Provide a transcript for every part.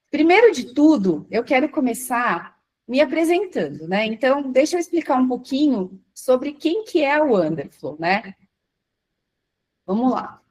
Primeiro de tudo, eu quero começar me apresentando, né? Então, deixa eu explicar um pouquinho sobre quem que é a Wonderflow, né? Vamos lá.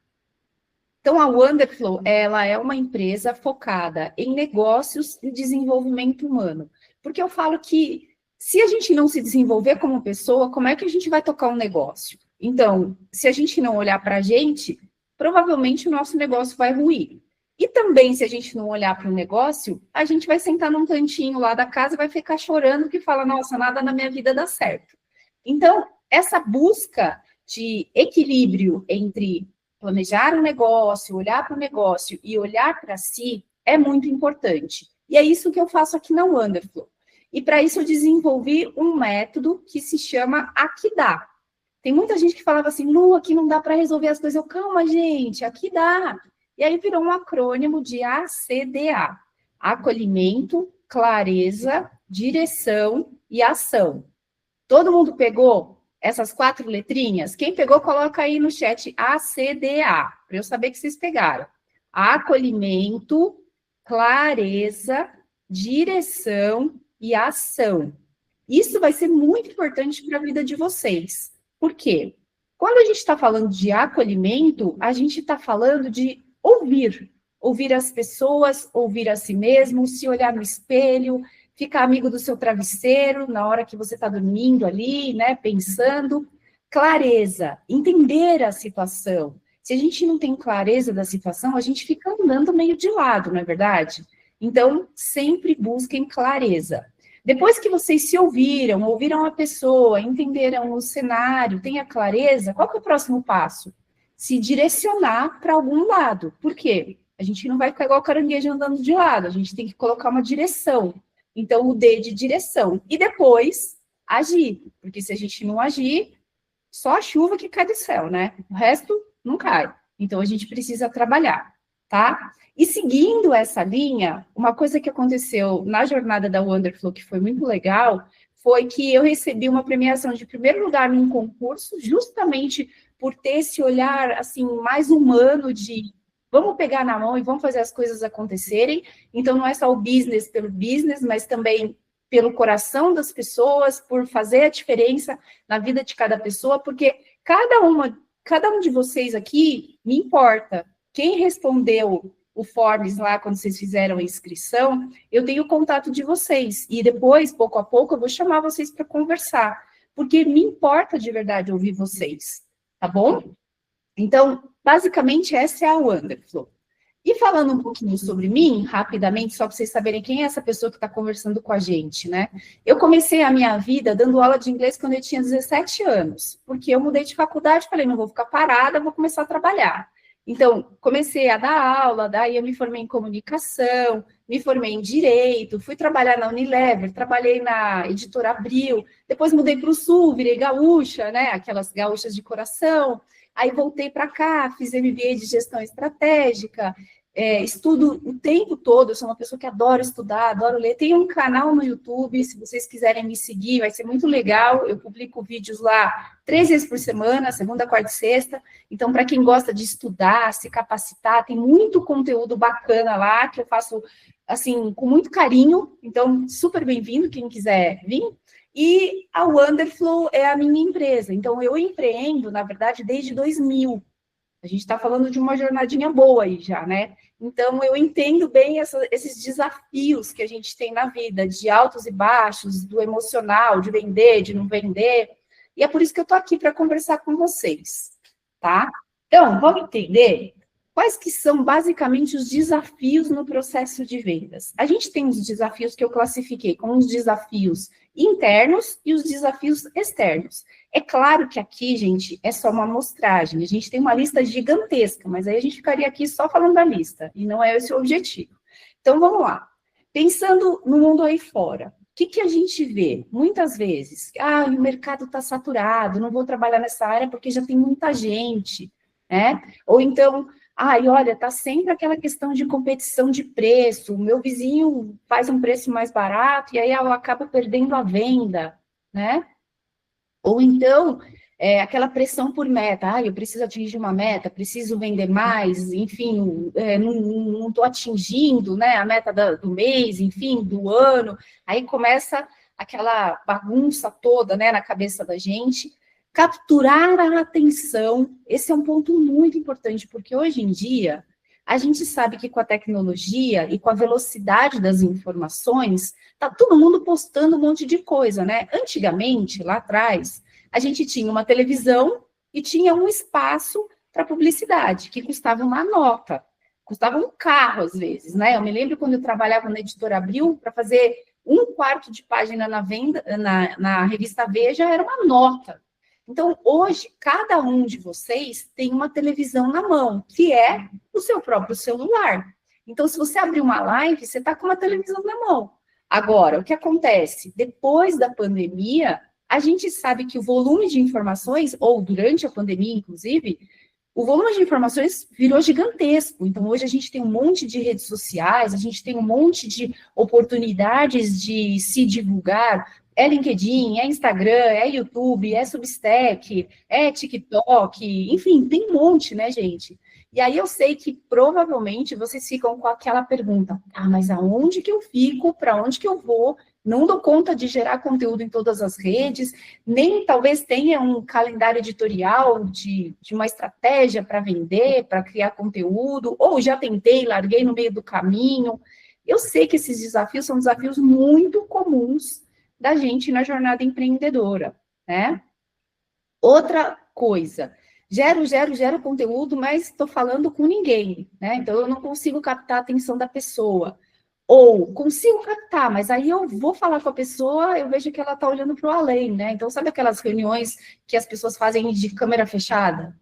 Então, a Wonderflow, ela é uma empresa focada em negócios e desenvolvimento humano. Porque eu falo que se a gente não se desenvolver como pessoa, como é que a gente vai tocar um negócio? Então, se a gente não olhar para a gente, provavelmente o nosso negócio vai ruir. E também, se a gente não olhar para o negócio, a gente vai sentar num cantinho lá da casa e vai ficar chorando que fala, nossa, nada na minha vida dá certo. Então, essa busca de equilíbrio entre planejar um negócio, olhar para o negócio e olhar para si é muito importante. E é isso que eu faço aqui na Wonderflow. E para isso eu desenvolvi um método que se chama Aqui Dá. Tem muita gente que falava assim, Lu, aqui não dá para resolver as coisas. Eu, calma, gente, aqui dá. E aí virou um acrônimo de ACDA. Acolhimento, clareza, direção e ação. Todo mundo pegou essas 4 letrinhas? Quem pegou, coloca aí no chat ACDA, para eu saber que vocês pegaram. Acolhimento, clareza, direção e ação. Isso vai ser muito importante para a vida de vocês. Por quê? Quando a gente está falando de acolhimento, a gente está falando de ouvir. Ouvir as pessoas, ouvir a si mesmo, se olhar no espelho, ficar amigo do seu travesseiro na hora que você está dormindo ali, né, pensando. Clareza, entender a situação. Se a gente não tem clareza da situação, a gente fica andando meio de lado, não é verdade? Então, sempre busquem clareza. Depois que vocês se ouviram a pessoa, entenderam o cenário, tenha clareza, qual que é o próximo passo? Se direcionar para algum lado. Por quê? A gente não vai ficar igual caranguejo andando de lado, a gente tem que colocar uma direção. Então, o D de direção. E depois, agir. Porque se a gente não agir, só a chuva que cai do céu, né? O resto não cai. Então, a gente precisa trabalhar, tá? E seguindo essa linha, uma coisa que aconteceu na jornada da Wonderflow, que foi muito legal, foi que eu recebi uma premiação de primeiro lugar num concurso, justamente por ter esse olhar, assim, mais humano de vamos pegar na mão e vamos fazer as coisas acontecerem. Então, não é só o business pelo business, mas também pelo coração das pessoas, por fazer a diferença na vida de cada pessoa, porque cada um de vocês aqui me importa. Quem respondeu o Forms lá, quando vocês fizeram a inscrição, eu tenho o contato de vocês. E depois, pouco a pouco, eu vou chamar vocês para conversar, porque me importa de verdade ouvir vocês, tá bom? Então, basicamente, essa é a Wonderflow. E falando um pouquinho sobre mim, rapidamente, só para vocês saberem quem é essa pessoa que está conversando com a gente, né? Eu comecei a minha vida dando aula de inglês quando eu tinha 17 anos, porque eu mudei de faculdade, falei, não vou ficar parada, vou começar a trabalhar. Então, comecei a dar aula, daí eu me formei em comunicação, me formei em direito, fui trabalhar na Unilever, trabalhei na editora Abril, depois mudei para o Sul, virei gaúcha, né? Aquelas gaúchas de coração. Aí voltei para cá, fiz MBA de gestão estratégica, estudo o tempo todo, eu sou uma pessoa que adora estudar, adoro ler. Tem um canal no YouTube, se vocês quiserem me seguir, vai ser muito legal. Eu publico vídeos lá 3 vezes por semana, segunda, quarta e sexta. Então, para quem gosta de estudar, se capacitar, tem muito conteúdo bacana lá, que eu faço, assim, com muito carinho. Então, super bem-vindo, quem quiser vir. E a Wonderflow é a minha empresa. Então, eu empreendo, na verdade, desde 2000. A gente está falando de uma jornadinha boa aí já, né? Então, eu entendo bem esses desafios que a gente tem na vida, de altos e baixos, do emocional, de vender, de não vender. E é por isso que eu estou aqui para conversar com vocês, tá? Então, vamos entender quais que são, basicamente, os desafios no processo de vendas. A gente tem os desafios que eu classifiquei como os desafios internos e os desafios externos. É claro que aqui, gente, é só uma amostragem. A gente tem uma lista gigantesca, mas aí a gente ficaria aqui só falando da lista, e não é esse o objetivo. Então, vamos lá. Pensando no mundo aí fora, o que a gente vê? Muitas vezes, o mercado está saturado, não vou trabalhar nessa área porque já tem muita gente, né? Ou então, olha, está sempre aquela questão de competição de preço, o meu vizinho faz um preço mais barato e aí eu acabo perdendo a venda, né? Ou então, aquela pressão por meta, eu preciso atingir uma meta, preciso vender mais, enfim, não estou atingindo, né, a meta do mês, enfim, do ano, aí começa aquela bagunça toda, né, na cabeça da gente. Capturar a atenção, esse é um ponto muito importante, porque hoje em dia, a gente sabe que com a tecnologia e com a velocidade das informações, tá todo mundo postando um monte de coisa, né? Antigamente, lá atrás, a gente tinha uma televisão e tinha um espaço para publicidade, que custava uma nota, custava um carro, às vezes, né? Eu me lembro quando eu trabalhava na Editora Abril, para fazer um quarto de página na revista Veja, era uma nota. Então, hoje, cada um de vocês tem uma televisão na mão, que é o seu próprio celular. Então, se você abrir uma live, você está com uma televisão na mão. Agora, o que acontece? Depois da pandemia, a gente sabe que o volume de informações, ou durante a pandemia, inclusive, o volume de informações virou gigantesco. Então, hoje a gente tem um monte de redes sociais, a gente tem um monte de oportunidades de se divulgar. É LinkedIn, é Instagram, é YouTube, é Substack, é TikTok, enfim, tem um monte, né, gente? E aí eu sei que provavelmente vocês ficam com aquela pergunta, mas aonde que eu fico, para onde que eu vou? Não dou conta de gerar conteúdo em todas as redes, nem talvez tenha um calendário editorial de uma estratégia para vender, para criar conteúdo, ou já tentei, larguei no meio do caminho. Eu sei que esses desafios são desafios muito comuns da gente na jornada empreendedora, né? Outra coisa, gero conteúdo, mas estou falando com ninguém, né? Então, eu não consigo captar a atenção da pessoa. Ou consigo captar, mas aí eu vou falar com a pessoa, eu vejo que ela está olhando para o além, né? Então, sabe aquelas reuniões que as pessoas fazem de câmera fechada?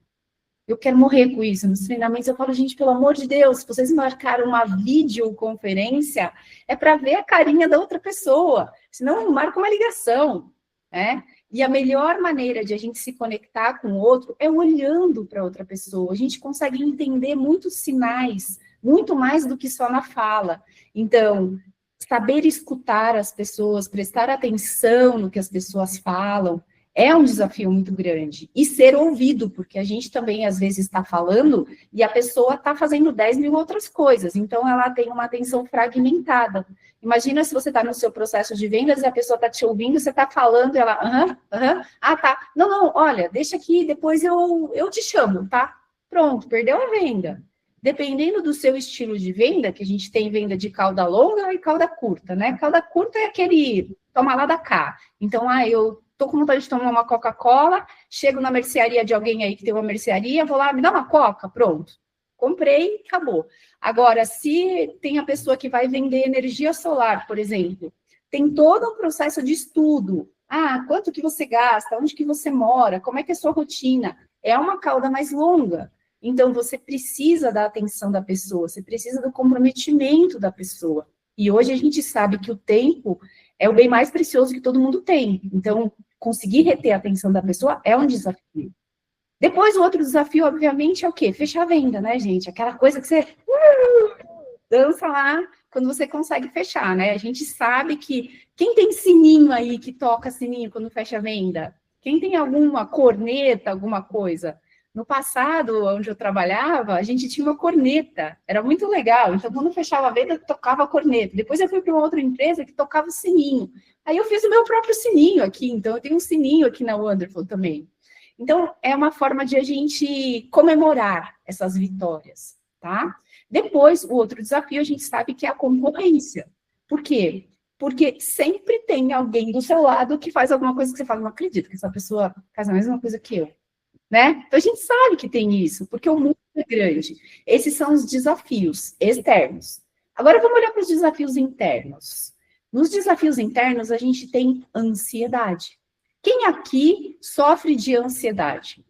Eu quero morrer com isso. Nos treinamentos eu falo, gente, pelo amor de Deus, se vocês marcaram uma videoconferência, é para ver a carinha da outra pessoa, senão marca uma ligação, né? E a melhor maneira de a gente se conectar com o outro é olhando para outra pessoa. A gente consegue entender muitos sinais, muito mais do que só na fala. Então, saber escutar as pessoas, prestar atenção no que as pessoas falam, é um desafio muito grande. E ser ouvido, porque a gente também, às vezes, está falando e a pessoa está fazendo 10 mil outras coisas. Então, ela tem uma atenção fragmentada. Imagina se você está no seu processo de vendas e a pessoa está te ouvindo, você está falando, ela, tá. Não, olha, deixa aqui, depois eu te chamo, tá? Pronto, perdeu a venda. Dependendo do seu estilo de venda, que a gente tem venda de cauda longa e cauda curta, né? Cauda curta é aquele toma lá da cá. Então, eu tô com vontade de tomar uma Coca-Cola, chego na mercearia de alguém aí que tem uma mercearia, vou lá, me dá uma Coca, pronto. Comprei, acabou. Agora, se tem a pessoa que vai vender energia solar, por exemplo, tem todo um processo de estudo. Quanto que você gasta? Onde que você mora? Como é que é a sua rotina? É uma cauda mais longa. Então, você precisa da atenção da pessoa, você precisa do comprometimento da pessoa. E hoje a gente sabe que o tempo é o bem mais precioso que todo mundo tem. Então, conseguir reter a atenção da pessoa é um desafio. Depois, o outro desafio, obviamente, é o quê? Fechar a venda, né, gente? Aquela coisa que você dança lá quando você consegue fechar, né? A gente sabe que quem tem sininho aí, que toca sininho quando fecha a venda? Quem tem alguma corneta, alguma coisa? No passado, onde eu trabalhava, a gente tinha uma corneta, era muito legal. Então, quando fechava a venda, tocava a corneta. Depois eu fui para uma outra empresa que tocava o sininho. Aí eu fiz o meu próprio sininho aqui, então eu tenho um sininho aqui na Wonderful também. Então, é uma forma de a gente comemorar essas vitórias, tá? Depois, o outro desafio, a gente sabe que é a concorrência. Por quê? Porque sempre tem alguém do seu lado que faz alguma coisa que você fala, não acredito que essa pessoa faz a mesma coisa que eu. Né? Então, a gente sabe que tem isso, porque o mundo é grande. Esses são os desafios externos. Agora, vamos olhar para os desafios internos. Nos desafios internos, a gente tem ansiedade. Quem aqui sofre de ansiedade?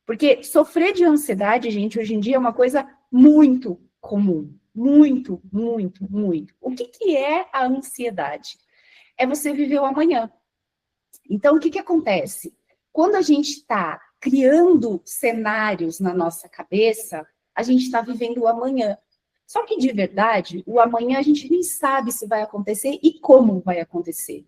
Porque sofrer de ansiedade, gente, hoje em dia é uma coisa muito comum. Muito, muito, muito. O que é a ansiedade? É você viver o amanhã. Então, o que acontece? Quando a gente está criando cenários na nossa cabeça, a gente está vivendo o amanhã. Só que, de verdade, o amanhã a gente nem sabe se vai acontecer e como vai acontecer.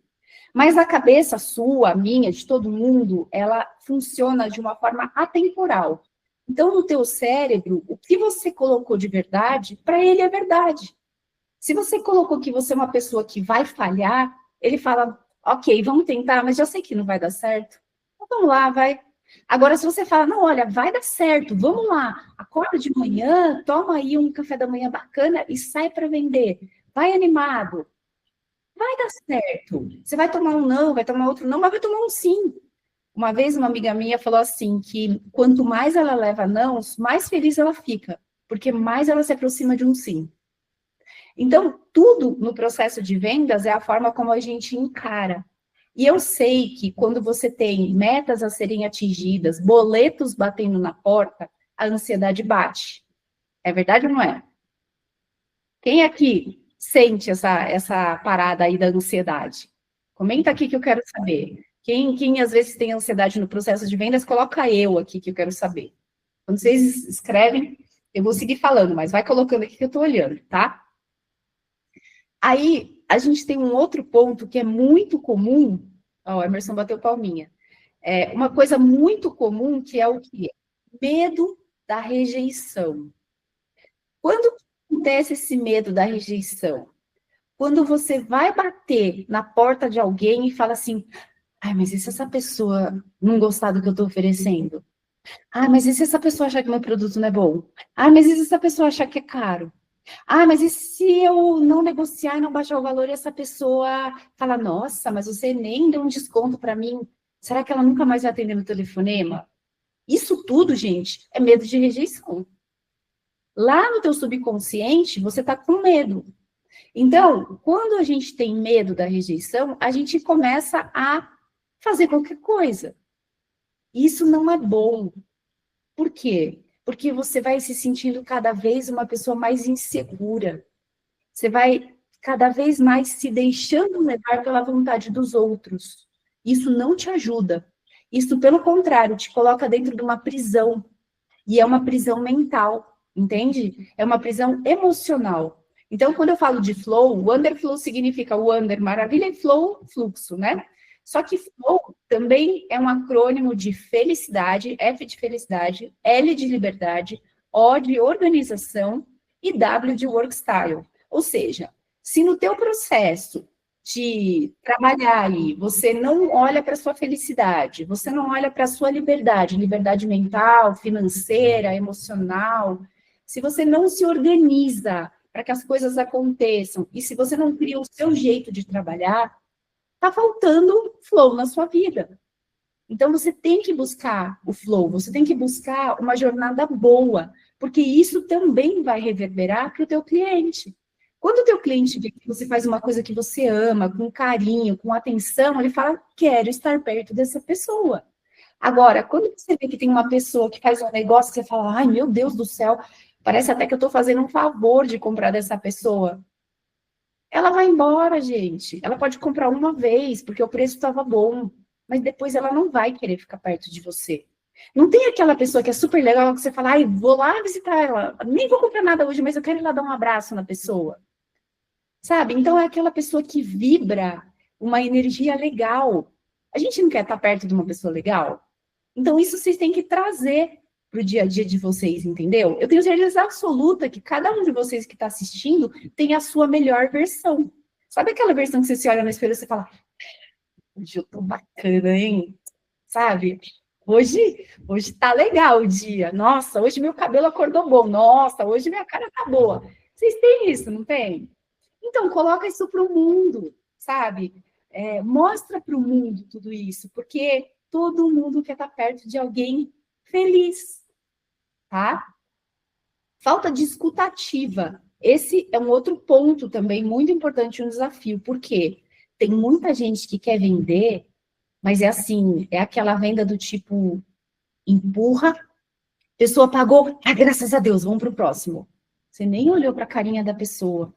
Mas a cabeça sua, a minha, de todo mundo, ela funciona de uma forma atemporal. Então, no teu cérebro, o que você colocou de verdade, para ele é verdade. Se você colocou que você é uma pessoa que vai falhar, ele fala, ok, vamos tentar, mas já sei que não vai dar certo. Então, vamos lá, vai. Agora, se você fala, não, olha, vai dar certo, vamos lá, acorda de manhã, toma aí um café da manhã bacana e sai para vender. Vai animado, vai dar certo. Você vai tomar um não, vai tomar outro não, mas vai tomar um sim. Uma vez uma amiga minha falou assim, que quanto mais ela leva nãos, mais feliz ela fica, porque mais ela se aproxima de um sim. Então, tudo no processo de vendas é a forma como a gente encara. E eu sei que quando você tem metas a serem atingidas, boletos batendo na porta, a ansiedade bate. É verdade ou não é? Quem aqui sente essa parada aí da ansiedade? Comenta aqui que eu quero saber. Quem às vezes tem ansiedade no processo de vendas, coloca eu aqui que eu quero saber. Quando vocês escrevem, eu vou seguir falando, mas vai colocando aqui que eu estou olhando, tá? Aí, a gente tem um outro ponto que é muito comum. Ó, o Emerson bateu palminha. É uma coisa muito comum que é o quê? Medo da rejeição. Quando acontece esse medo da rejeição? Quando você vai bater na porta de alguém e fala assim, ai, mas e se essa pessoa não gostar do que eu estou oferecendo? Ah, mas e se essa pessoa achar que meu produto não é bom? Ah, mas e se essa pessoa achar que é caro? Ah, mas e se eu não negociar e não baixar o valor e essa pessoa fala, nossa, mas você nem deu um desconto para mim? Será que ela nunca mais vai atender meu telefonema? Isso tudo, gente, é medo de rejeição. Lá no teu subconsciente, você está com medo. Então, quando a gente tem medo da rejeição, a gente começa a fazer qualquer coisa. Isso não é bom. Por quê? Porque você vai se sentindo cada vez uma pessoa mais insegura. Você vai cada vez mais se deixando levar pela vontade dos outros. Isso não te ajuda. Isso, pelo contrário, te coloca dentro de uma prisão. E é uma prisão mental, entende? É uma prisão emocional. Então, quando eu falo de flow, wonder flow significa wonder, maravilha, e flow, fluxo, né? Só que flow também é um acrônimo de felicidade, F de felicidade, L de liberdade, O de organização e W de work style. Ou seja, se no teu processo de trabalhar aí, você não olha para a sua felicidade, você não olha para a sua liberdade, liberdade mental, financeira, emocional, se você não se organiza para que as coisas aconteçam, e se você não cria o seu jeito de trabalhar, está faltando flow na sua vida. Então, você tem que buscar o flow, você tem que buscar uma jornada boa, porque isso também vai reverberar para o teu cliente. Quando o teu cliente vê que você faz uma coisa que você ama, com carinho, com atenção, ele fala, quero estar perto dessa pessoa. Agora, quando você vê que tem uma pessoa que faz um negócio, você fala, ai, meu Deus do céu, parece até que eu estou fazendo um favor de comprar dessa pessoa. Ela vai embora, gente. Ela pode comprar uma vez, porque o preço estava bom, mas depois ela não vai querer ficar perto de você. Não tem aquela pessoa que é super legal, que você fala, ai, vou lá visitar ela, nem vou comprar nada hoje, mas eu quero ir lá dar um abraço na pessoa. Sabe? Então é aquela pessoa que vibra uma energia legal. A gente não quer estar perto de uma pessoa legal? Então isso vocês têm que trazer para o dia a dia de vocês, entendeu? Eu tenho certeza absoluta que cada um de vocês que está assistindo tem a sua melhor versão. Sabe aquela versão que você se olha no espelho e você fala, hoje eu tô bacana, hein? Sabe? Hoje tá legal o dia. Nossa, hoje meu cabelo acordou bom. Nossa, hoje minha cara tá boa. Vocês têm isso, não tem? Então, coloca isso para o mundo, sabe? Mostra para o mundo tudo isso, porque todo mundo quer estar perto de alguém feliz, tá? Falta de escutativa. Esse é um outro ponto também muito importante, um desafio, porque tem muita gente que quer vender, mas é assim, é aquela venda do tipo, empurra, pessoa pagou, graças a Deus, vamos para o próximo. Você nem olhou para a carinha da pessoa.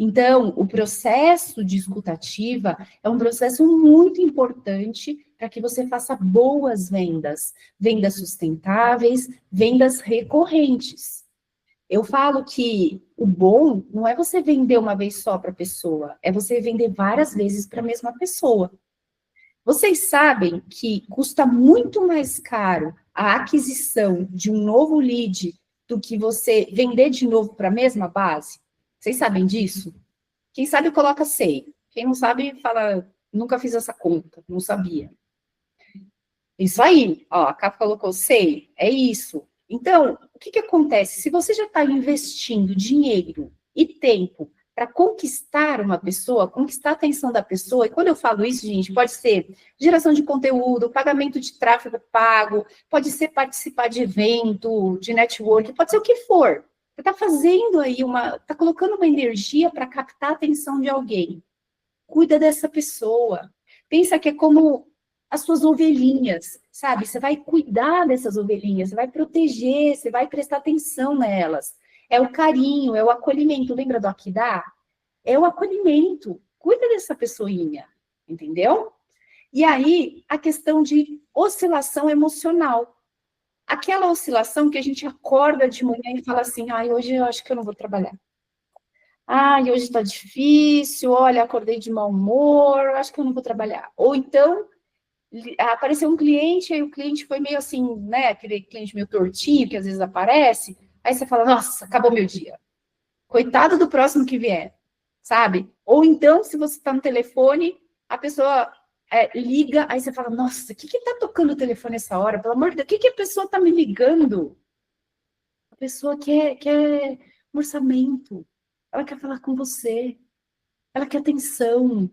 Então, o processo de escutativa é um processo muito importante para que você faça boas vendas, vendas sustentáveis, vendas recorrentes. Eu falo que o bom não é você vender uma vez só para a pessoa, é você vender várias vezes para a mesma pessoa. Vocês sabem que custa muito mais caro a aquisição de um novo lead do que você vender de novo para a mesma base? Vocês sabem disso? Quem sabe coloca sei. Quem não sabe fala, nunca fiz essa conta, não sabia. Isso aí, ó, a Cá colocou sei, é isso. Então, o que acontece? Se você já está investindo dinheiro e tempo para conquistar uma pessoa, conquistar a atenção da pessoa, e quando eu falo isso, gente, pode ser geração de conteúdo, pagamento de tráfego pago, pode ser participar de evento, de network, pode ser o que for. Você está fazendo aí está colocando uma energia para captar a atenção de alguém. Cuida dessa pessoa. Pensa que é como as suas ovelhinhas, sabe? Você vai cuidar dessas ovelhinhas, você vai proteger, você vai prestar atenção nelas. É o carinho, é o acolhimento. Lembra do Aquidá? É o acolhimento. Cuida dessa pessoinha, entendeu? E aí, a questão de oscilação emocional. Aquela oscilação que a gente acorda de manhã e fala assim, ai, hoje eu acho que eu não vou trabalhar. Ai, hoje está difícil, olha, acordei de mau humor, acho que eu não vou trabalhar. Ou então, apareceu um cliente, aí o cliente foi meio assim, né, aquele cliente meio tortinho, que às vezes aparece, aí você fala, nossa, acabou meu dia. Coitado do próximo que vier, sabe? Ou então, se você está no telefone, a pessoa liga, aí você fala, nossa, o que está tocando o telefone essa hora? Pelo amor de Deus, o que a pessoa está me ligando? A pessoa quer um orçamento, ela quer falar com você, ela quer atenção.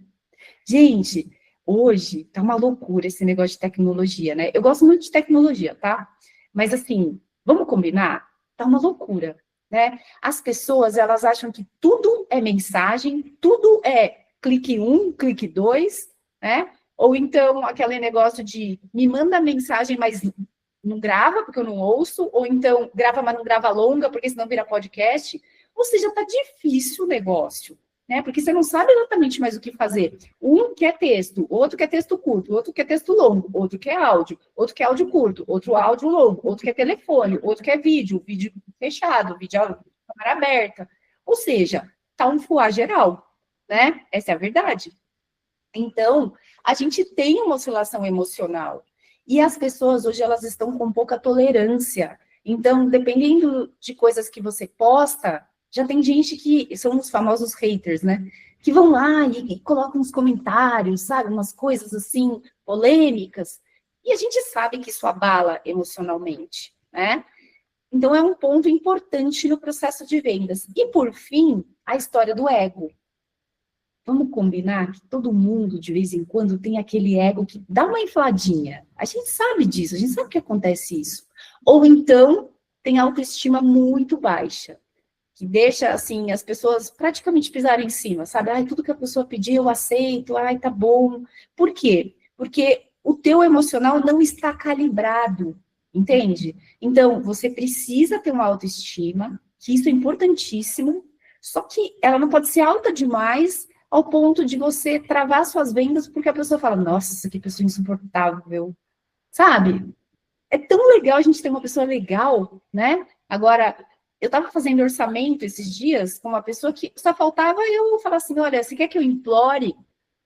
Gente, hoje tá uma loucura esse negócio de tecnologia, né? Eu gosto muito de tecnologia, tá? Mas assim, vamos combinar? Tá uma loucura, né? As pessoas, elas acham que tudo é mensagem, tudo é clique 1, clique 2, né? Ou então aquele negócio de me manda mensagem, mas não grava, porque eu não ouço, ou então grava, mas não grava longa, porque senão vira podcast. Ou seja, tá difícil o negócio, né? Porque você não sabe exatamente mais o que fazer. Um quer texto, outro quer texto curto, outro quer texto longo, outro quer áudio, outro quer áudio curto, outro áudio longo, outro quer telefone, outro quer vídeo fechado, vídeo câmera aberta. Ou seja, tá um fuá geral, né? Essa é a verdade. Então, a gente tem uma oscilação emocional. E as pessoas hoje, elas estão com pouca tolerância. Então, dependendo de coisas que você posta, já tem gente que são os famosos haters, né? Que vão lá e colocam uns comentários, sabe? Umas coisas assim, polêmicas. E a gente sabe que isso abala emocionalmente, né? Então, é um ponto importante no processo de vendas. E, por fim, a história do ego. Vamos combinar que todo mundo, de vez em quando, tem aquele ego que dá uma infladinha. A gente sabe disso, a gente sabe que acontece isso. Ou então, tem autoestima muito baixa, que deixa, assim, as pessoas praticamente pisarem em cima, sabe? Ai, tudo que a pessoa pedir eu aceito, ai, tá bom. Por quê? Porque o teu emocional não está calibrado, entende? Então, você precisa ter uma autoestima, que isso é importantíssimo, só que ela não pode ser alta demais ao ponto de você travar suas vendas porque a pessoa fala, nossa, que pessoa insuportável, sabe? É tão legal a gente ter uma pessoa legal, né? Agora, eu estava fazendo orçamento esses dias com uma pessoa que só faltava eu falar assim, olha, você quer que eu implore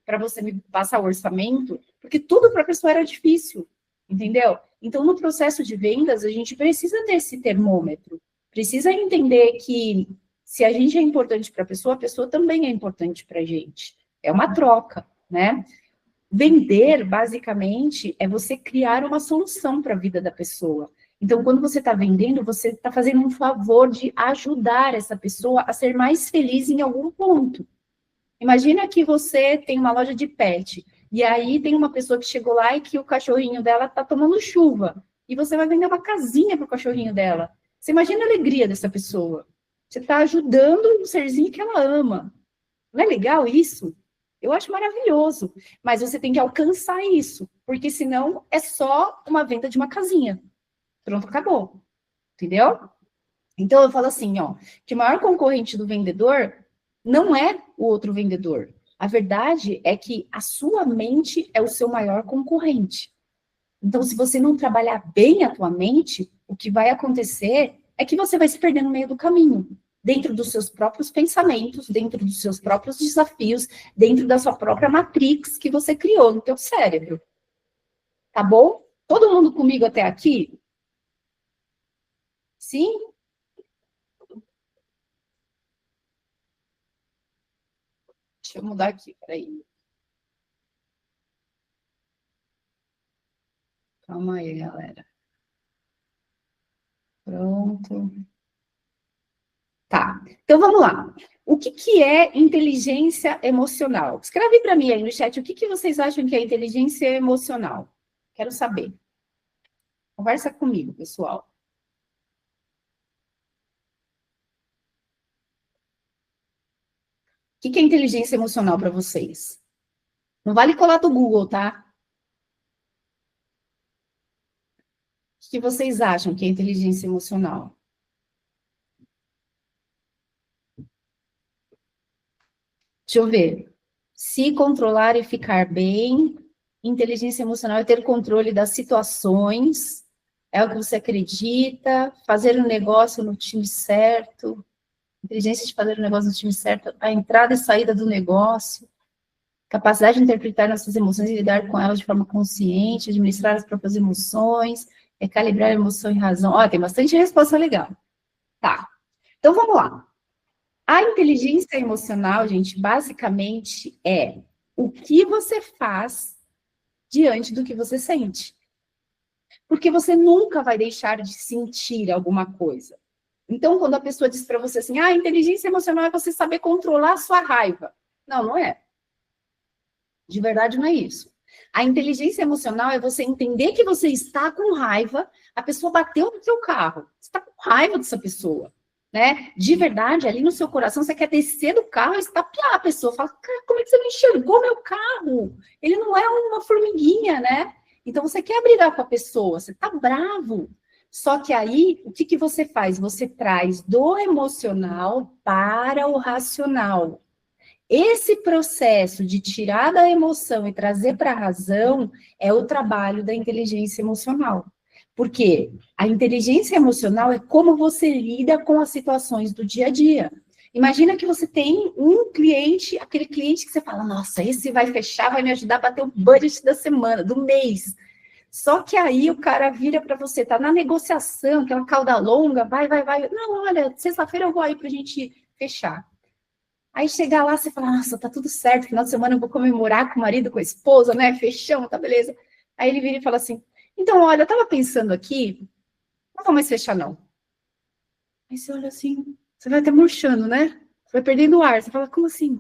para você me passar o orçamento? Porque tudo para a pessoa era difícil, entendeu? Então, no processo de vendas, a gente precisa ter esse termômetro, precisa entender que se a gente é importante para a pessoa também é importante para a gente. É uma troca, né? Vender, basicamente, é você criar uma solução para a vida da pessoa. Então, quando você está vendendo, você está fazendo um favor de ajudar essa pessoa a ser mais feliz em algum ponto. Imagina que você tem uma loja de pet, e aí tem uma pessoa que chegou lá e que o cachorrinho dela está tomando chuva, e você vai vender uma casinha para o cachorrinho dela. Você imagina a alegria dessa pessoa. Você está ajudando um serzinho que ela ama. Não é legal isso? Eu acho maravilhoso. Mas você tem que alcançar isso, porque senão é só uma venda de uma casinha. Pronto, acabou. Entendeu? Então eu falo assim, ó, que o maior concorrente do vendedor não é o outro vendedor. A verdade é que a sua mente é o seu maior concorrente. Então, se você não trabalhar bem a tua mente, o que vai acontecer é que você vai se perder no meio do caminho. dentro dos seus próprios pensamentos, dentro dos seus próprios desafios, dentro da sua própria matrix que você criou no teu cérebro. Tá bom? Todo mundo comigo até aqui? Sim? Deixa eu mudar aqui, peraí. Calma aí, galera. Pronto. Tá, então vamos lá. O que é inteligência emocional? Escreve para mim aí no chat o que vocês acham que é inteligência emocional. Quero saber. Conversa comigo, pessoal. O que é inteligência emocional para vocês? Não vale colar do Google, tá? O que vocês acham que é inteligência emocional? Deixa eu ver. Se controlar e ficar bem. Inteligência emocional é ter controle das situações. É o que você acredita. Fazer um negócio no time certo. Inteligência de fazer o negócio no time certo. A entrada e saída do negócio. Capacidade de interpretar nossas emoções e lidar com elas de forma consciente. Administrar as próprias emoções. Recalibrar a emoção e razão. Ó, tem bastante resposta legal. Tá. Então, vamos lá. A inteligência emocional, gente, basicamente é o que você faz diante do que você sente. Porque você nunca vai deixar de sentir alguma coisa. Então, quando a pessoa diz para você assim, a inteligência emocional é você saber controlar a sua raiva. Não, não é. De verdade, não é isso. A inteligência emocional é você entender que você está com raiva, a pessoa bateu no seu carro, você está com raiva dessa pessoa. Né? De verdade, ali no seu coração, você quer descer do carro e estapear a pessoa. Fala, cara, como é que você não enxergou meu carro? Ele não é uma formiguinha, né? Então, você quer brigar com a pessoa, você tá bravo. Só que aí, o que você faz? Você traz do emocional para o racional. Esse processo de tirar da emoção e trazer para a razão é o trabalho da inteligência emocional. Porque a inteligência emocional é como você lida com as situações do dia a dia. Imagina que você tem um cliente, aquele cliente que você fala, nossa, esse vai fechar, vai me ajudar a bater o budget da semana, do mês. Só que aí o cara vira para você, tá na negociação, aquela cauda longa, vai. Não, olha, sexta-feira eu vou aí para a gente fechar. Aí chega lá, você fala, nossa, tá tudo certo, final de semana eu vou comemorar com o marido, com a esposa, né? Fechamos, tá beleza. Aí ele vira e fala assim, então, olha, eu tava pensando aqui, não vou mais fechar, não. Aí você olha assim, você vai até murchando, né? Você vai perdendo o ar, você fala, como assim?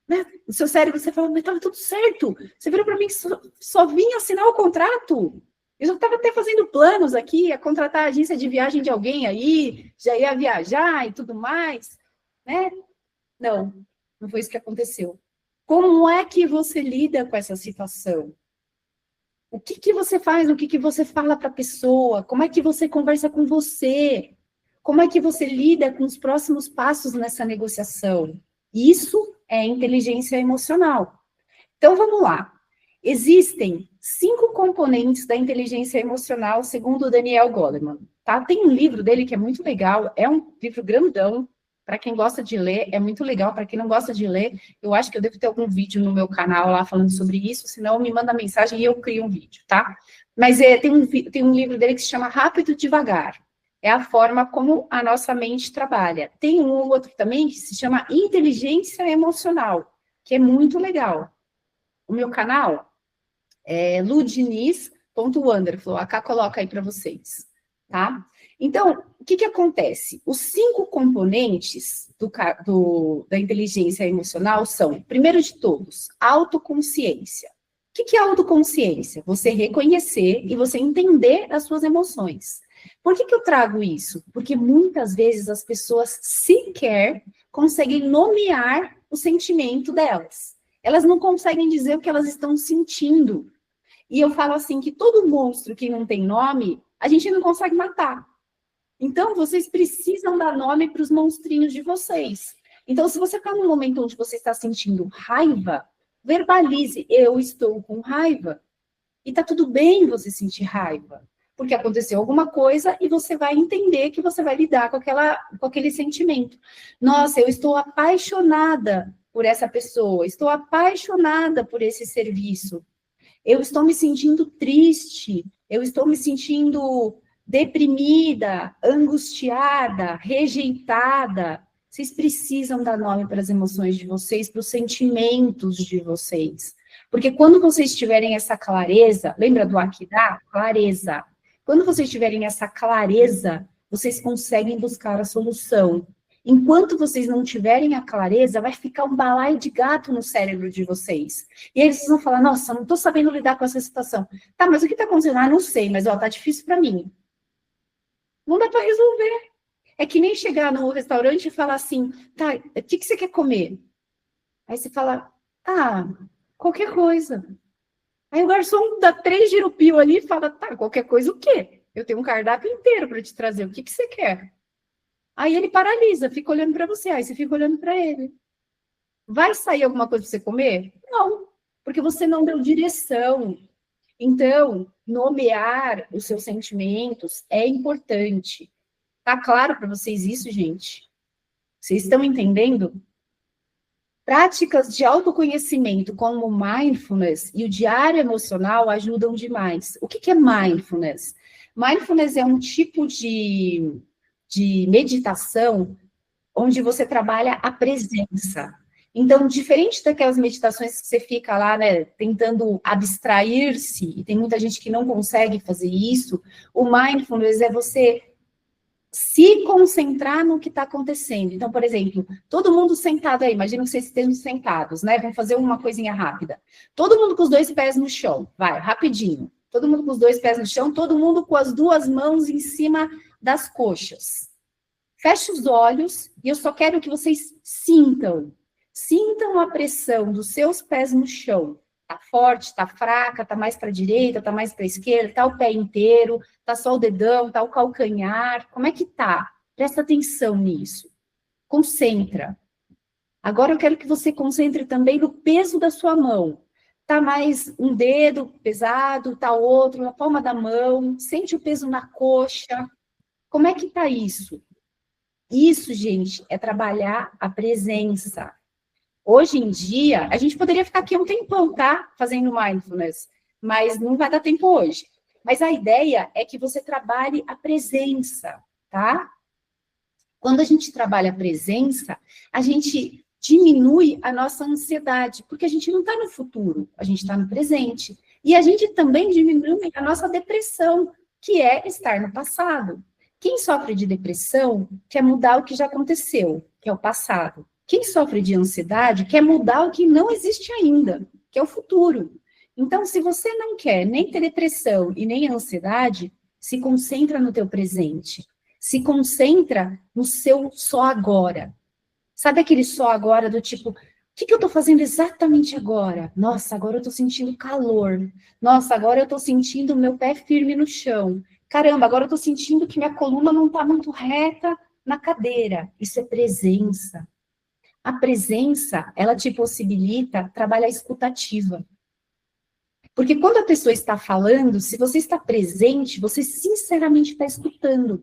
Né? No seu cérebro, você fala, mas tava tudo certo. Você virou para mim que só vinha assinar o contrato. Eu já estava até fazendo planos aqui, a contratar a agência de viagem de alguém aí, já ia viajar e tudo mais, né? Não, não foi isso que aconteceu. Como é que você lida com essa situação? O que você faz? O que você fala para a pessoa? Como é que você conversa com você? Como é que você lida com os próximos passos nessa negociação? Isso é inteligência emocional. Então, vamos lá. Existem 5 componentes da inteligência emocional, segundo o Daniel Goleman. Tá? Tem um livro dele que é muito legal, é um livro grandão. Para quem gosta de ler, é muito legal. Para quem não gosta de ler, eu acho que eu devo ter algum vídeo no meu canal lá falando sobre isso, senão me manda mensagem e eu crio um vídeo, tá? Mas tem um livro dele que se chama Rápido e Devagar. É a forma como a nossa mente trabalha. Tem um ou outro também que se chama Inteligência Emocional, que é muito legal. O meu canal é ludiniz.wonderful. A Cá coloca aí para vocês, tá? Então, o que acontece? Os 5 componentes da inteligência emocional são, primeiro de todos, autoconsciência. O que é autoconsciência? Você reconhecer e você entender as suas emoções. Por que eu trago isso? Porque muitas vezes as pessoas sequer conseguem nomear o sentimento delas. Elas não conseguem dizer o que elas estão sentindo. E eu falo assim, que todo monstro que não tem nome, a gente não consegue matar. Então, vocês precisam dar nome para os monstrinhos de vocês. Então, se você está num momento onde você está sentindo raiva, verbalize, eu estou com raiva. E tá tudo bem você sentir raiva. porque aconteceu alguma coisa e você vai entender que você vai lidar com aquele sentimento. Nossa, eu estou apaixonada por essa pessoa, estou apaixonada por esse serviço. Eu estou me sentindo triste, eu estou me sentindo deprimida, angustiada, rejeitada. Vocês precisam dar nome para as emoções de vocês, para os sentimentos de vocês. Porque quando vocês tiverem essa clareza, lembra do Akidá? Clareza. Quando vocês tiverem essa clareza, vocês conseguem buscar a solução. Enquanto vocês não tiverem a clareza, vai ficar um balaio de gato no cérebro de vocês. E aí vocês vão falar, nossa, não estou sabendo lidar com essa situação. Tá, mas o que está acontecendo? Ah, não sei, mas ó, tá difícil para mim. Não dá para resolver. É que nem chegar no restaurante e falar assim, tá, o que você quer comer? Aí você fala, ah, qualquer coisa. Aí o garçom dá 3 giropio ali e fala, tá, qualquer coisa o quê? Eu tenho um cardápio inteiro para te trazer, o que você quer? Aí ele paralisa, fica olhando para você, aí você fica olhando para ele. Vai sair alguma coisa para você comer? Não, porque você não deu direção. Então, nomear os seus sentimentos é importante. Tá claro para vocês isso, gente? Vocês estão entendendo? Práticas de autoconhecimento como mindfulness e o diário emocional ajudam demais. O que é mindfulness? Mindfulness é um tipo de meditação onde você trabalha a presença. Então, diferente daquelas meditações que você fica lá, né, tentando abstrair-se, e tem muita gente que não consegue fazer isso, o mindfulness é você se concentrar no que está acontecendo. Então, por exemplo, todo mundo sentado aí, imagina que vocês estejam sentados, né? Vamos fazer uma coisinha rápida. Todo mundo com os 2 pés no chão, vai, rapidinho. Todo mundo com os 2 pés no chão, todo mundo com as 2 mãos em cima das coxas. Feche os olhos e eu só quero que vocês sintam a pressão dos seus pés no chão. Tá forte, tá fraca, tá mais para a direita, tá mais para a esquerda, tá o pé inteiro, tá só o dedão, tá o calcanhar. Como é que tá? Presta atenção nisso. Concentra. Agora eu quero que você concentre também no peso da sua mão. Tá mais um dedo pesado, tá outro na palma da mão, sente o peso na coxa. Como é que tá isso? Isso, gente, é trabalhar a presença. Hoje em dia, a gente poderia ficar aqui um tempão, tá? Fazendo mindfulness, mas não vai dar tempo hoje. Mas a ideia é que você trabalhe a presença, tá? Quando a gente trabalha a presença, a gente diminui a nossa ansiedade, porque a gente não está no futuro, a gente está no presente. E a gente também diminui a nossa depressão, que é estar no passado. Quem sofre de depressão quer mudar o que já aconteceu, que é o passado. Quem sofre de ansiedade quer mudar o que não existe ainda, que é o futuro. Então, se você não quer nem ter depressão e nem ansiedade, se concentra no teu presente. Se concentra no seu só agora. Sabe aquele só agora do tipo, o que eu estou fazendo exatamente agora? Nossa, agora eu estou sentindo calor. Nossa, agora eu estou sentindo o meu pé firme no chão. Caramba, agora eu estou sentindo que minha coluna não está muito reta na cadeira. Isso é presença. A presença, ela te possibilita trabalhar a escutativa. Porque quando a pessoa está falando, se você está presente, você sinceramente está escutando.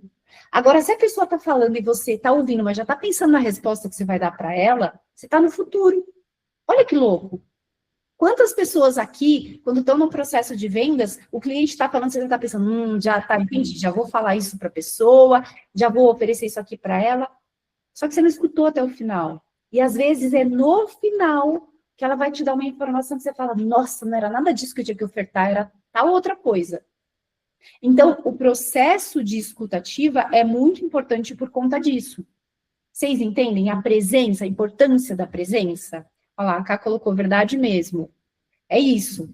Agora, se a pessoa está falando e você está ouvindo, mas já está pensando na resposta que você vai dar para ela, você está no futuro. Olha que louco. Quantas pessoas aqui, quando estão no processo de vendas, o cliente está falando, você já está pensando, já está, entendi, já vou falar isso para a pessoa, já vou oferecer isso aqui para ela. Só que você não escutou até o final. E às vezes é no final que ela vai te dar uma informação que você fala, nossa, não era nada disso que eu tinha que ofertar, era tal outra coisa. Então, o processo de escutativa é muito importante por conta disso. Vocês entendem a presença, a importância da presença? Olha lá, a Ká colocou verdade mesmo. É isso,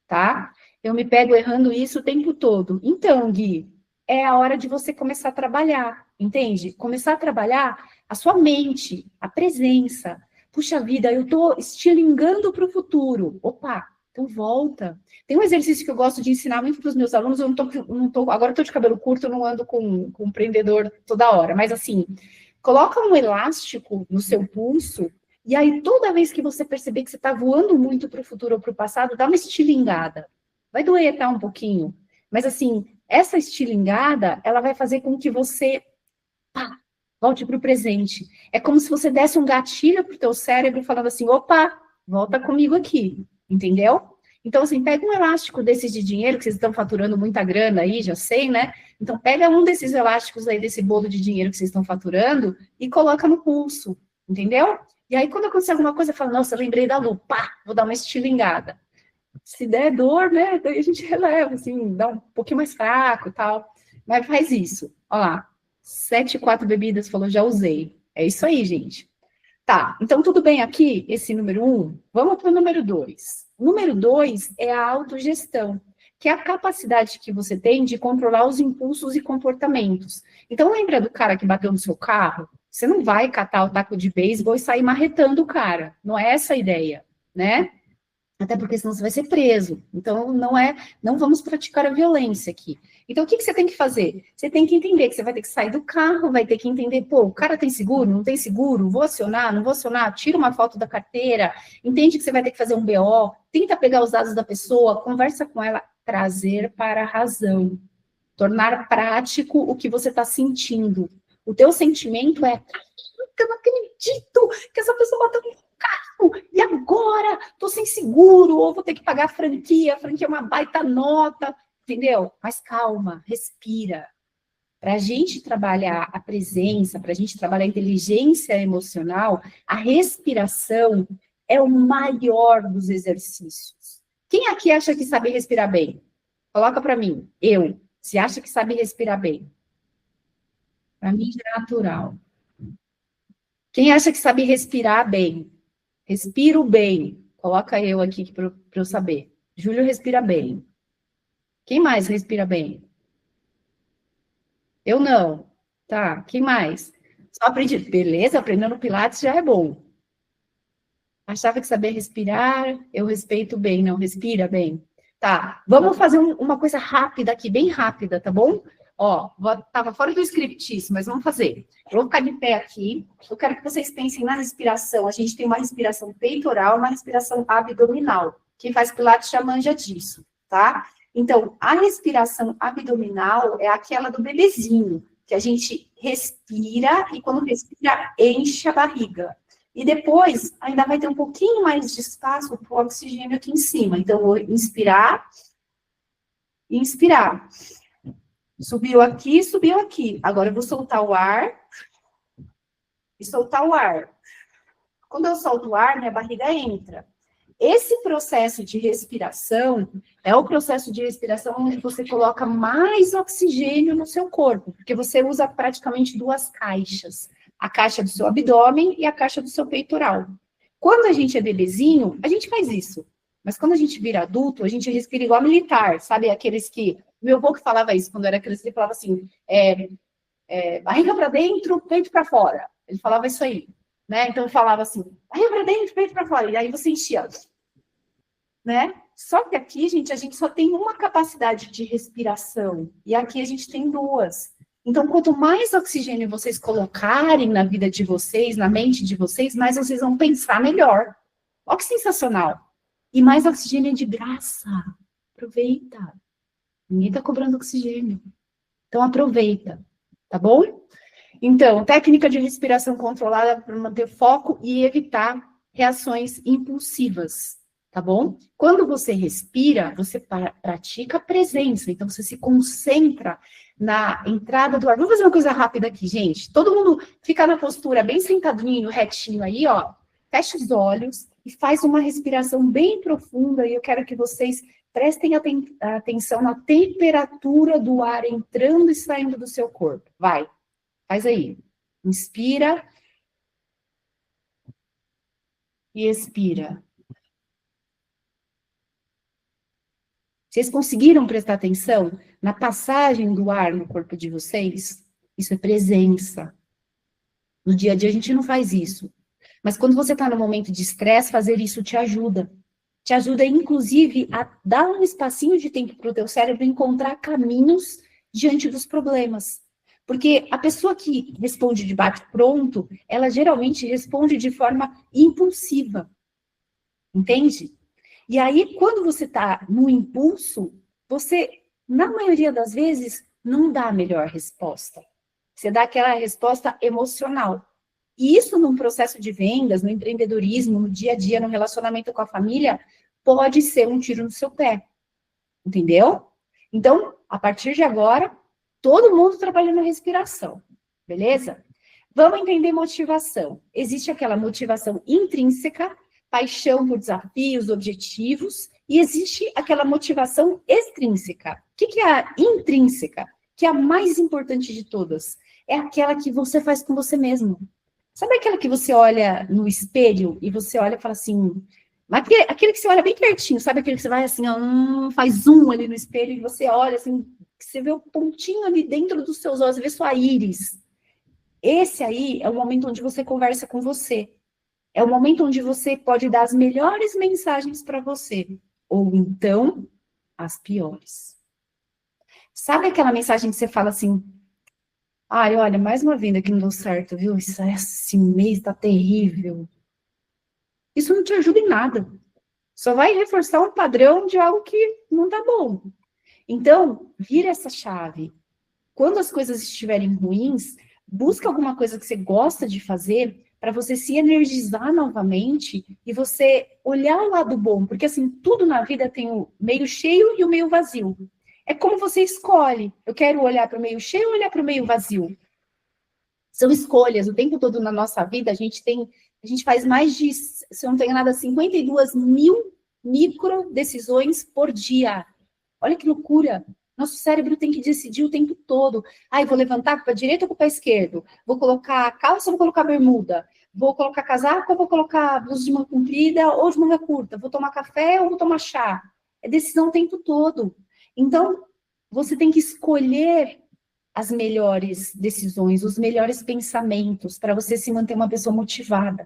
tá? Eu me pego errando isso o tempo todo. Então, Gui, é a hora de você começar a trabalhar, entende? Começar a trabalhar a sua mente, a presença. Puxa vida, eu estou estilingando para o futuro. Opa, então volta. Tem um exercício que eu gosto de ensinar muito para os meus alunos, agora eu estou de cabelo curto, eu não ando com um prendedor toda hora, mas assim, coloca um elástico no seu pulso, e aí toda vez que você perceber que você está voando muito para o futuro ou para o passado, dá uma estilingada. Vai doer, tá, um pouquinho, mas assim, Essa estilingada, ela vai fazer com que você volte para o presente. É como se você desse um gatilho para o teu cérebro falando assim, opa, volta comigo aqui, entendeu? Então, assim, pega um elástico desses de dinheiro, que vocês estão faturando muita grana aí, já sei, né? Então, pega um desses elásticos aí, desse bolo de dinheiro que vocês estão faturando e coloca no pulso, entendeu? E aí, quando acontecer alguma coisa, fala, nossa, eu lembrei da Lu, pá, vou dar uma estilingada. Se der dor, né, daí a gente releva, assim, dá um pouquinho mais fraco e tal. Mas faz isso, ó lá. 7,4 bebidas, falou, já usei. É isso aí, gente. Tá, então tudo bem aqui, esse número 1? Vamos para o número 2. Número 2 é a autogestão, que é a capacidade que você tem de controlar os impulsos e comportamentos. Então, lembra do cara que bateu no seu carro? Você não vai catar o taco de beisebol e sair marretando o cara. Não é essa a ideia, né? Até porque senão você vai ser preso. Então, não vamos praticar a violência aqui. Então, o que você tem que fazer? Você tem que entender que você vai ter que sair do carro, vai ter que entender, pô, o cara tem seguro, não tem seguro, vou acionar, não vou acionar, tira uma foto da carteira, entende que você vai ter que fazer um BO, tenta pegar os dados da pessoa, conversa com ela, trazer para a razão, tornar prático o que você está sentindo. O teu sentimento é, eu não acredito que essa pessoa bateu no carro, e agora? Tô sem seguro, ou vou ter que pagar a franquia é uma baita nota, entendeu? Mas calma, respira. Para a gente trabalhar a presença, para a gente trabalhar a inteligência emocional, a respiração é o maior dos exercícios. Quem aqui acha que sabe respirar bem? Coloca para mim, eu. Se acha que sabe respirar bem? Para mim já é natural. Quem acha que sabe respirar bem? Respiro bem. Coloca eu aqui para eu saber. Júlio respira bem. Quem mais respira bem? Eu não. Tá, quem mais? Só aprendi. Beleza, aprendendo Pilates já é bom. Achava que saber respirar, eu respeito bem, não respira bem. Tá, vamos fazer uma coisa rápida aqui, bem rápida, tá bom? Ó, tava fora do script isso, mas vamos fazer. Eu vou ficar de pé aqui. Eu quero que vocês pensem na respiração. A gente tem uma respiração peitoral, uma respiração abdominal. Quem faz Pilates já manja disso, tá? Então, a respiração abdominal é aquela do bebezinho, que a gente respira e quando respira, enche a barriga. E depois, ainda vai ter um pouquinho mais de espaço para o oxigênio aqui em cima. Então, vou inspirar e inspirar. Subiu aqui, subiu aqui. Agora eu vou soltar o ar e soltar o ar. Quando eu solto o ar, minha barriga entra. Esse processo de respiração é o processo de respiração onde você coloca mais oxigênio no seu corpo, porque você usa praticamente duas caixas. A caixa do seu abdômen e a caixa do seu peitoral. Quando a gente é bebezinho, a gente faz isso. Mas quando a gente vira adulto, a gente respira igual militar, sabe? Aqueles que... Meu avô que falava isso quando eu era criança, ele falava assim, barriga para dentro, peito para fora. Ele falava isso aí, né? Então, ele falava assim, barriga para dentro, peito para fora. E aí você enchia, né? Só que aqui, gente, a gente só tem uma capacidade de respiração. E aqui a gente tem duas. Então, quanto mais oxigênio vocês colocarem na vida de vocês, na mente de vocês, mais vocês vão pensar melhor. Olha que sensacional. E mais oxigênio é de graça. Aproveita. Ninguém está cobrando oxigênio. Então, aproveita. Tá bom? Então, técnica de respiração controlada para manter foco e evitar reações impulsivas. Tá bom? Quando você respira, você pratica a presença. Então, você se concentra na entrada do ar. Vamos fazer uma coisa rápida aqui, gente. Todo mundo fica na postura bem sentadinho, retinho aí, ó. Fecha os olhos e faz uma respiração bem profunda. E eu quero que vocês prestem atenção na temperatura do ar entrando e saindo do seu corpo. Vai, faz aí. Inspira e expira. Vocês conseguiram prestar atenção na passagem do ar no corpo de vocês? Isso é presença. No dia a dia a gente não faz isso. Mas quando você está no momento de estresse, fazer isso te ajuda. Te ajuda, inclusive, a dar um espacinho de tempo para o teu cérebro encontrar caminhos diante dos problemas. Porque a pessoa que responde de bate-pronto, ela geralmente responde de forma impulsiva. Entende? E aí, quando você está no impulso, você na maioria das vezes, não dá a melhor resposta. Você dá aquela resposta emocional. E isso num processo de vendas, no empreendedorismo, no dia a dia, no relacionamento com a família, pode ser um tiro no seu pé. Entendeu? Então, a partir de agora, todo mundo trabalhando na respiração. Beleza? Vamos entender motivação. Existe aquela motivação intrínseca, paixão por desafios, objetivos, e existe aquela motivação extrínseca. O que é a intrínseca? Que é a mais importante de todas. É aquela que você faz com você mesmo. Sabe aquela que você olha no espelho e você olha e fala assim... Aquele que você olha bem pertinho, sabe? Aquele que você vai assim, ó, faz zoom ali no espelho e você olha assim, você vê o pontinho ali dentro dos seus olhos, você vê sua íris. Esse aí é o momento onde você conversa com você. É o momento onde você pode dar as melhores mensagens para você. Ou então, as piores. Sabe aquela mensagem que você fala assim, ai, olha, mais uma venda que não deu certo, viu? Esse mês tá terrível. Isso não te ajuda em nada. Só vai reforçar um padrão de algo que não tá bom. Então, vira essa chave. Quando as coisas estiverem ruins, busca alguma coisa que você gosta de fazer para você se energizar novamente e você olhar o lado bom. Porque, assim, tudo na vida tem o meio cheio e o meio vazio. É como você escolhe. Eu quero olhar para o meio cheio ou olhar para o meio vazio? São escolhas. O tempo todo na nossa vida, a gente faz mais de, se eu não tenho nada, 52 mil micro decisões por dia. Olha que loucura. Nosso cérebro tem que decidir o tempo todo. Ai, vou levantar para a direita ou para a esquerda? Vou colocar calça ou vou colocar bermuda? Vou colocar casaco ou vou colocar blusa de manga comprida ou de manga curta? Vou tomar café ou vou tomar chá? É decisão o tempo todo. Então, você tem que escolher as melhores decisões, os melhores pensamentos para você se manter uma pessoa motivada.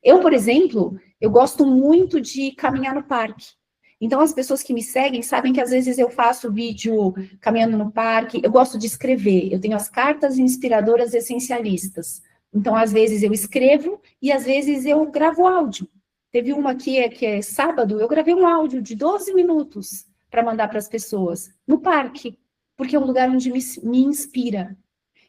Eu, por exemplo, eu gosto muito de caminhar no parque. Então, as pessoas que me seguem sabem que às vezes eu faço vídeo caminhando no parque. Eu gosto de escrever. Eu tenho as cartas inspiradoras essencialistas. Então, às vezes eu escrevo e às vezes eu gravo áudio. Teve uma aqui que é sábado, eu gravei um áudio de 12 minutos para mandar para as pessoas no parque, porque é um lugar onde me inspira.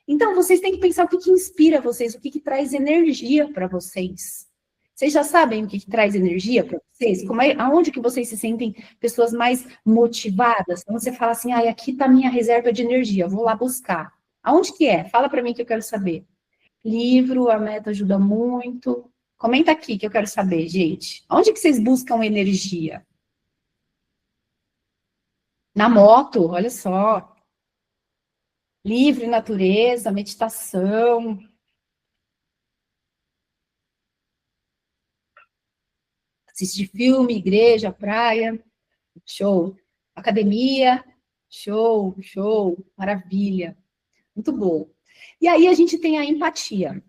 Então, vocês têm que pensar o que inspira vocês, o que traz energia para vocês. Vocês já sabem o que traz energia para vocês? Aonde que vocês se sentem pessoas mais motivadas? Então, você fala assim, aqui está a minha reserva de energia, vou lá buscar. Aonde que é? Fala para mim que eu quero saber. Livro, a Meta ajuda muito. Comenta aqui que eu quero saber, gente. Onde que vocês buscam energia? Na moto, olha só. Livre, natureza, meditação. Assistir filme, igreja, praia, show. Academia, show, maravilha. Muito bom. E aí a gente tem a empatia.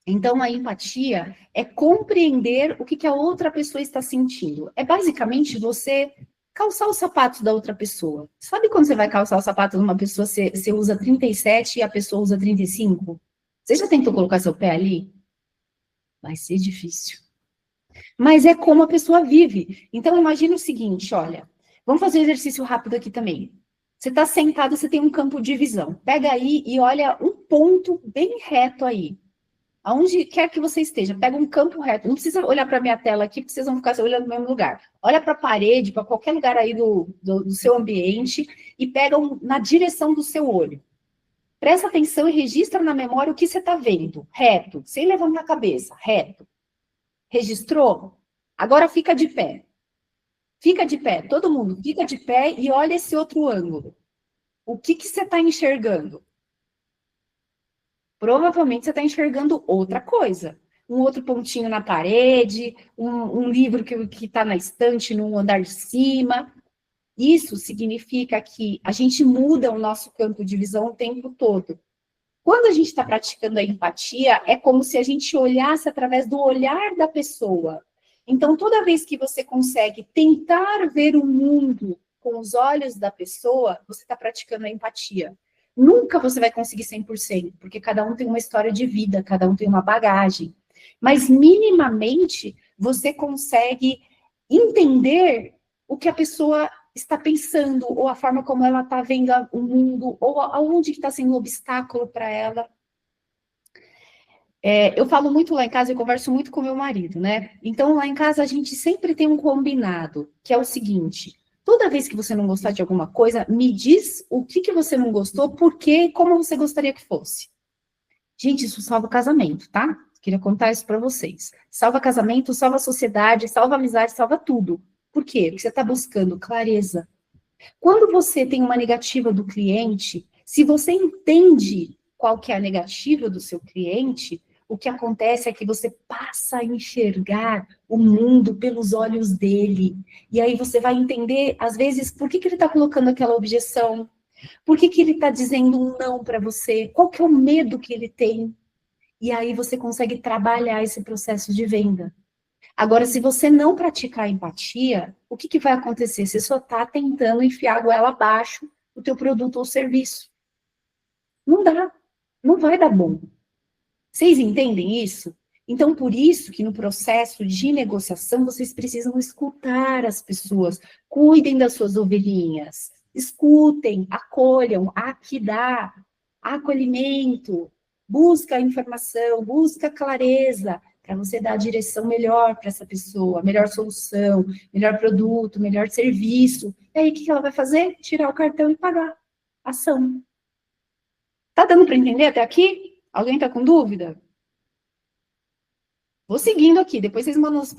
Então, a empatia é compreender o que a outra pessoa está sentindo. É basicamente você calçar os sapatos da outra pessoa. Sabe quando você vai calçar os sapatos de uma pessoa, você usa 37 e a pessoa usa 35? Você já tentou colocar seu pé ali? Vai ser difícil. Mas é como a pessoa vive. Então, imagina o seguinte, olha, vamos fazer um exercício rápido aqui também. Você está sentado, você tem um campo de visão. Pega aí e olha um ponto bem reto aí. Aonde quer que você esteja, pega um campo reto. Não precisa olhar para a minha tela aqui, porque vocês vão ficar olhando no mesmo lugar. Olha para a parede, para qualquer lugar aí do seu ambiente e pega na direção do seu olho. Presta atenção e registra na memória o que você está vendo. Reto, sem levantar a cabeça, reto. Registrou? Agora fica de pé. Fica de pé, todo mundo fica de pé e olha esse outro ângulo. O que você está enxergando? Provavelmente você está enxergando outra coisa. Um outro pontinho na parede, um livro que está na estante, no andar de cima. Isso significa que a gente muda o nosso campo de visão o tempo todo. Quando a gente está praticando a empatia, é como se a gente olhasse através do olhar da pessoa. Então, toda vez que você consegue tentar ver o mundo com os olhos da pessoa, você está praticando a empatia. Nunca você vai conseguir 100%, porque cada um tem uma história de vida, cada um tem uma bagagem. Mas, minimamente, você consegue entender o que a pessoa está pensando, ou a forma como ela está vendo o mundo, ou aonde está sendo um obstáculo para ela. Eu falo muito lá em casa, eu converso muito com meu marido, né? Então, lá em casa, a gente sempre tem um combinado, que é o seguinte: toda vez que você não gostar de alguma coisa, me diz o que você não gostou, por quê, como você gostaria que fosse. Gente, isso salva o casamento, tá? Queria contar isso para vocês. Salva casamento, salva a sociedade, salva a amizade, salva tudo. Por quê? Porque você está buscando clareza. Quando você tem uma negativa do cliente, se você entende qual que é a negativa do seu cliente, o que acontece é que você passa a enxergar o mundo pelos olhos dele. E aí você vai entender, às vezes, por que ele está colocando aquela objeção, por que ele está dizendo um não para você, qual que é o medo que ele tem. E aí você consegue trabalhar esse processo de venda. Agora, se você não praticar empatia, o que vai acontecer? Você só está tentando enfiar a goela abaixo do teu produto ou serviço. Não dá, não vai dar bom. Vocês entendem isso? Então, por isso que no processo de negociação, vocês precisam escutar as pessoas, cuidem das suas ovelhinhas, escutem, acolham, aqui dá, acolhimento, busca informação, busca clareza, para você dar a direção melhor para essa pessoa, melhor solução, melhor produto, melhor serviço. E aí, o que ela vai fazer? Tirar o cartão e pagar. Ação. Tá dando para entender até aqui? Alguém está com dúvida? Vou seguindo aqui, depois vocês mandam, as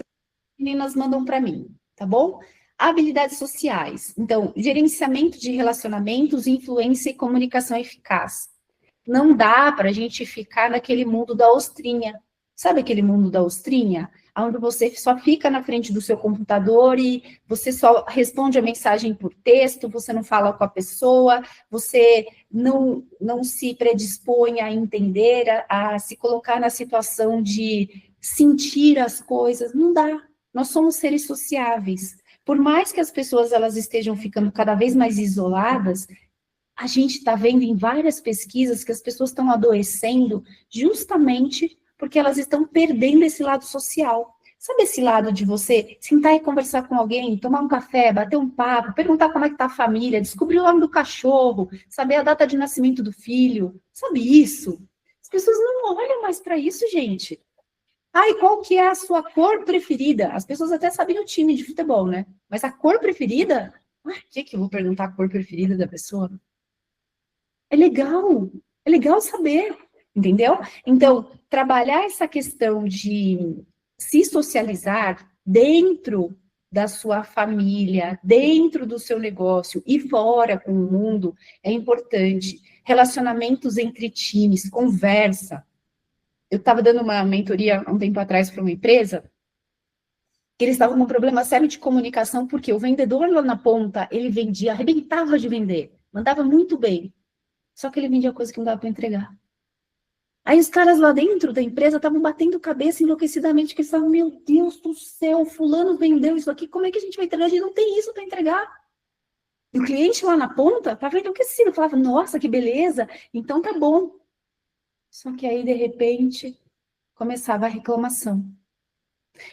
meninas mandam para mim, tá bom? Habilidades sociais. Então, gerenciamento de relacionamentos, influência e comunicação eficaz. Não dá para a gente ficar naquele mundo da ostrinha. Sabe aquele mundo da ostrinha? Onde você só fica na frente do seu computador e você só responde a mensagem por texto, você não fala com a pessoa, você não se predispõe a entender, a se colocar na situação de sentir as coisas. Não dá. Nós somos seres sociáveis. Por mais que as pessoas elas estejam ficando cada vez mais isoladas, a gente está vendo em várias pesquisas que as pessoas estão adoecendo justamente porque elas estão perdendo esse lado social. Sabe esse lado de você sentar e conversar com alguém, tomar um café, bater um papo, perguntar como é que está a família, descobrir o nome do cachorro, saber a data de nascimento do filho? Sabe isso? As pessoas não olham mais para isso, gente. E qual que é a sua cor preferida? As pessoas até sabem o time de futebol, né? Mas a cor preferida? O que eu vou perguntar a cor preferida da pessoa? É legal saber, entendeu? Então, trabalhar essa questão de se socializar dentro da sua família, dentro do seu negócio e fora com o mundo é importante. Relacionamentos entre times, conversa. Eu estava dando uma mentoria há um tempo atrás para uma empresa que eles estavam com um problema sério de comunicação, porque o vendedor lá na ponta, ele vendia, arrebentava de vender, mandava muito bem. Só que ele vendia coisa que não dava para entregar. Aí os caras lá dentro da empresa estavam batendo cabeça enlouquecidamente, que eles estavam, meu Deus do céu, fulano vendeu isso aqui, como é que a gente vai entregar? A gente não tem isso para entregar. E o cliente lá na ponta estava enlouquecido, falava, nossa, que beleza, então tá bom. Só que aí, de repente, começava a reclamação.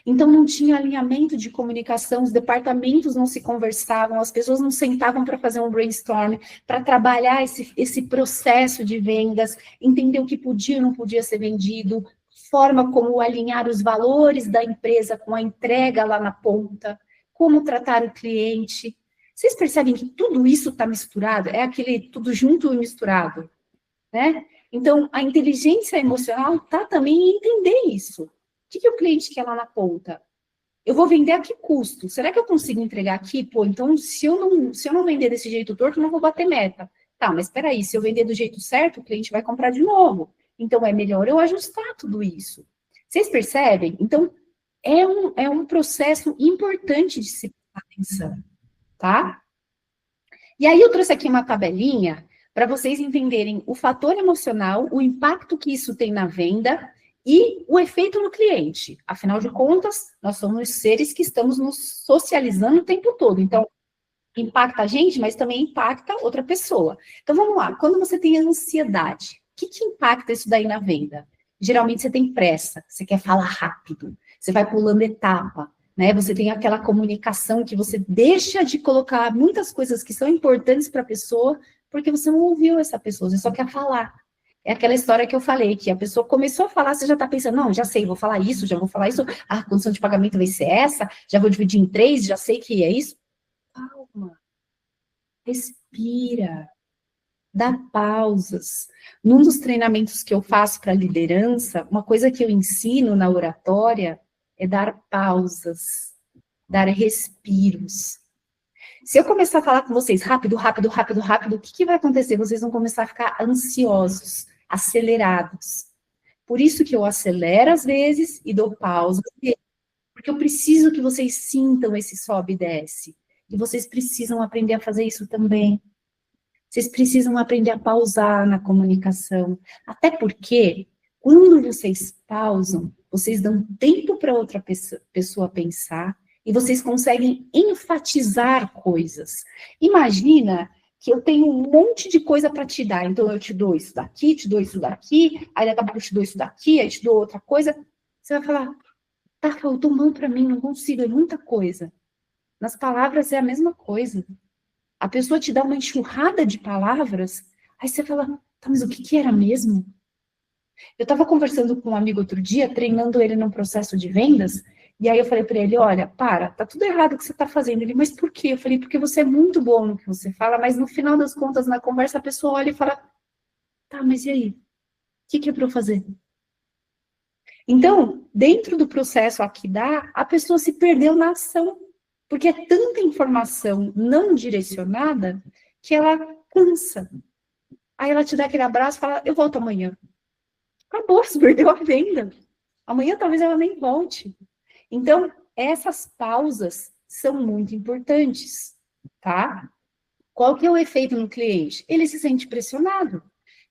Então, não tinha alinhamento de comunicação, os departamentos não se conversavam, as pessoas não sentavam para fazer um brainstorm, para trabalhar esse processo de vendas, entender o que podia e não podia ser vendido, forma como alinhar os valores da empresa com a entrega lá na ponta, como tratar o cliente. Vocês percebem que tudo isso está misturado? É aquele tudo junto e misturado, né? Então, a inteligência emocional está também em entender isso. O que o cliente quer lá na ponta? Eu vou vender a que custo? Será que eu consigo entregar aqui? Pô, então, se eu não vender desse jeito torto, eu não vou bater meta. Tá, mas espera aí, se eu vender do jeito certo, o cliente vai comprar de novo. Então, é melhor eu ajustar tudo isso. Vocês percebem? Então, é um processo importante de se prestar atenção, tá? E aí, eu trouxe aqui uma tabelinha para vocês entenderem o fator emocional, o impacto que isso tem na venda e o efeito no cliente. Afinal de contas, nós somos seres que estamos nos socializando o tempo todo. Então, impacta a gente, mas também impacta outra pessoa. Então, vamos lá. Quando você tem ansiedade, o que impacta isso daí na venda? Geralmente você tem pressa, você quer falar rápido, você vai pulando etapa, né? Você tem aquela comunicação que você deixa de colocar muitas coisas que são importantes para a pessoa, porque você não ouviu essa pessoa, você só quer falar. É aquela história que eu falei, que a pessoa começou a falar, você já está pensando, não, já sei, vou falar isso, já vou falar isso, a condição de pagamento vai ser essa, já vou dividir em 3, já sei que é isso. Calma, respira, dá pausas. Num dos treinamentos que eu faço para liderança, uma coisa que eu ensino na oratória é dar pausas, dar respiros. Se eu começar a falar com vocês rápido, rápido, rápido, rápido, o que vai acontecer? Vocês vão começar a ficar ansiosos, acelerados. Por isso que eu acelero às vezes e dou pausa, porque eu preciso que vocês sintam esse sobe e desce. E vocês precisam aprender a fazer isso também. Vocês precisam aprender a pausar na comunicação. Até porque, quando vocês pausam, vocês dão tempo para outra pessoa pensar e vocês conseguem enfatizar coisas. Imagina que eu tenho um monte de coisa para te dar, então eu te dou isso daqui, te dou isso daqui, aí daqui a pouco eu te dou isso daqui, aí te dou outra coisa. Você vai falar, tá, faltou mão para mim, não consigo, é muita coisa. Nas palavras é a mesma coisa. A pessoa te dá uma enxurrada de palavras, aí você fala, tá, mas o que era mesmo? Eu estava conversando com um amigo outro dia, treinando ele num processo de vendas, e aí eu falei para ele, olha, tá tudo errado o que você está fazendo. Ele, mas por quê? Eu falei, porque você é muito bom no que você fala, mas no final das contas, na conversa, a pessoa olha e fala, tá, mas e aí? O que é para eu fazer? Então, dentro do processo aqui dá, a pessoa se perdeu na ação, porque é tanta informação não direcionada que ela cansa. Aí ela te dá aquele abraço e fala, eu volto amanhã. Acabou, você perdeu a venda. Amanhã talvez ela nem volte. Então, essas pausas são muito importantes, tá? Qual que é o efeito no cliente? Ele se sente pressionado.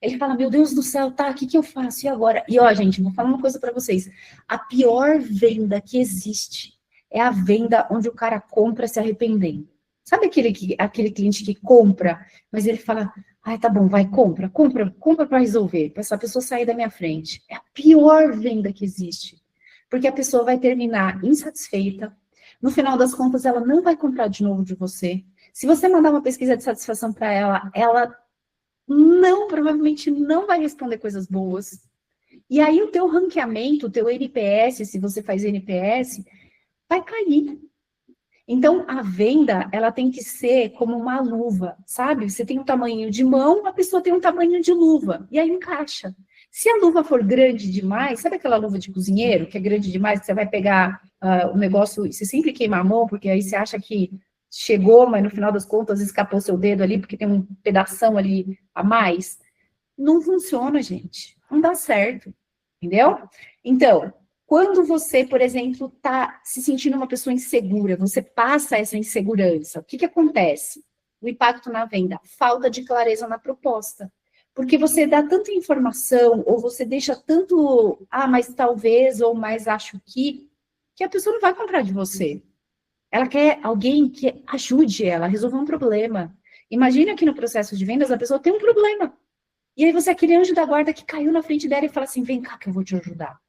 Ele fala, meu Deus do céu, tá, o que eu faço? E agora? E ó, gente, vou falar uma coisa para vocês. A pior venda que existe é a venda onde o cara compra se arrependendo. Sabe aquele cliente que compra, mas ele fala, ai, tá bom, vai, compra para resolver, para essa pessoa sair da minha frente. É a pior venda que existe. Porque a pessoa vai terminar insatisfeita, no final das contas, ela não vai comprar de novo de você. Se você mandar uma pesquisa de satisfação para ela, ela provavelmente não vai responder coisas boas. E aí o teu ranqueamento, o teu NPS, se você faz NPS, vai cair. Então, a venda, ela tem que ser como uma luva, sabe? Você tem um tamanho de mão, a pessoa tem um tamanho de luva, e aí encaixa. Se a luva for grande demais, sabe aquela luva de cozinheiro, que é grande demais, que você vai pegar o negócio, e você sempre queima a mão, porque aí você acha que chegou, mas no final das contas escapou seu dedo ali, porque tem um pedação ali a mais. Não funciona, gente. Não dá certo, entendeu? Então, quando você, por exemplo, está se sentindo uma pessoa insegura, você passa essa insegurança, o que acontece? O impacto na venda, falta de clareza na proposta. Porque você dá tanta informação, ou você deixa tanto, mas talvez, ou mais acho que a pessoa não vai comprar de você. Ela quer alguém que ajude ela a resolver um problema. Imagina que no processo de vendas a pessoa tem um problema. E aí você é aquele anjo da guarda que caiu na frente dela e fala assim, vem cá que eu vou te ajudar.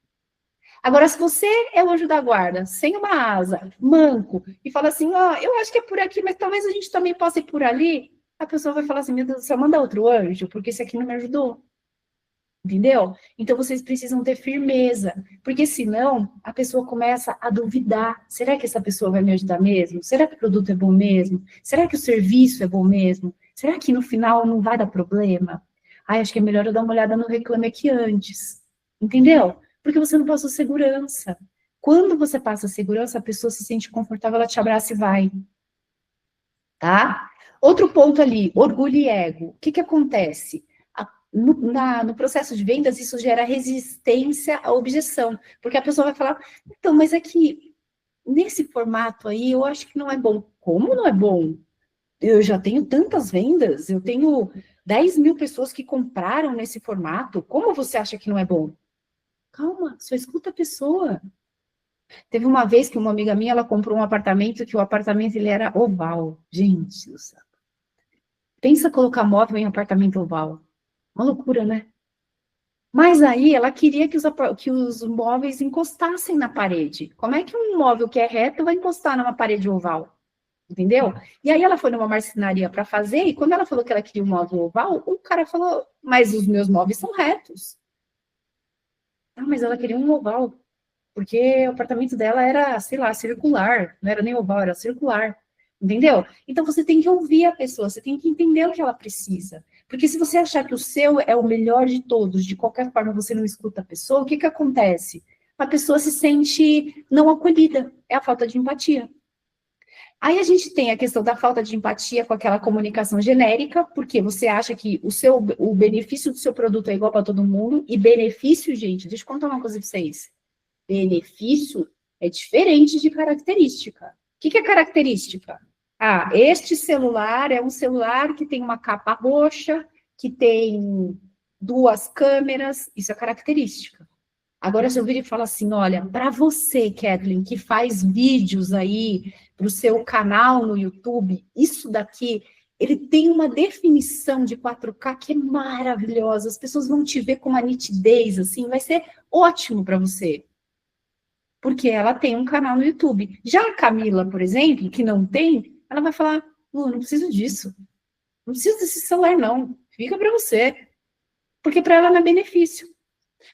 Agora, se você é o anjo da guarda, sem uma asa, manco, e fala assim, eu acho que é por aqui, mas talvez a gente também possa ir por ali, a pessoa vai falar assim, meu Deus do céu, manda outro anjo, porque esse aqui não me ajudou. Entendeu? Então, vocês precisam ter firmeza, porque senão a pessoa começa a duvidar. Será que essa pessoa vai me ajudar mesmo? Será que o produto é bom mesmo? Será que o serviço é bom mesmo? Será que no final não vai dar problema? Acho que é melhor eu dar uma olhada no Reclame Aqui antes. Entendeu? Porque você não passou segurança. Quando você passa segurança, a pessoa se sente confortável, ela te abraça e vai. Tá? Outro ponto ali, orgulho e ego. O que acontece? No processo de vendas, isso gera resistência à objeção, porque a pessoa vai falar, então, mas é que nesse formato aí, eu acho que não é bom. Como não é bom? Eu já tenho tantas vendas, eu tenho 10 mil pessoas que compraram nesse formato, como você acha que não é bom? Calma, só escuta a pessoa. Teve uma vez que uma amiga minha, ela comprou um apartamento, que o apartamento ele era oval. Gente do céu. Pensa colocar móvel em apartamento oval. Uma loucura, né? Mas aí ela queria que os móveis encostassem na parede. Como é que um móvel que é reto vai encostar numa parede oval? Entendeu? E aí ela foi numa marcenaria para fazer, e quando ela falou que ela queria um móvel oval, o cara falou, mas os meus móveis são retos. Ah, mas ela queria um oval, porque o apartamento dela era, sei lá, circular, não era nem oval, era circular. Entendeu? Então você tem que ouvir a pessoa, você tem que entender o que ela precisa. Porque se você achar que o seu é o melhor de todos, de qualquer forma você não escuta a pessoa, o que que acontece? A pessoa se sente não acolhida, é a falta de empatia. Aí a gente tem a questão da falta de empatia com aquela comunicação genérica, porque você acha que o benefício do seu produto é igual para todo mundo, e benefício, gente, deixa eu contar uma coisa para vocês. Benefício é diferente de característica. O que é característica? Ah, este celular é um celular que tem uma capa roxa, que tem 2 câmeras, isso é característica. Agora, se eu vir e falar assim, olha, para você, Kathleen, que faz vídeos aí para o seu canal no YouTube, isso daqui, ele tem uma definição de 4K que é maravilhosa. As pessoas vão te ver com uma nitidez, assim, vai ser ótimo para você. Porque ela tem um canal no YouTube. Já a Camila, por exemplo, que não tem, ela vai falar, não preciso disso. Não preciso desse celular, não. Fica para você. Porque para ela não é benefício.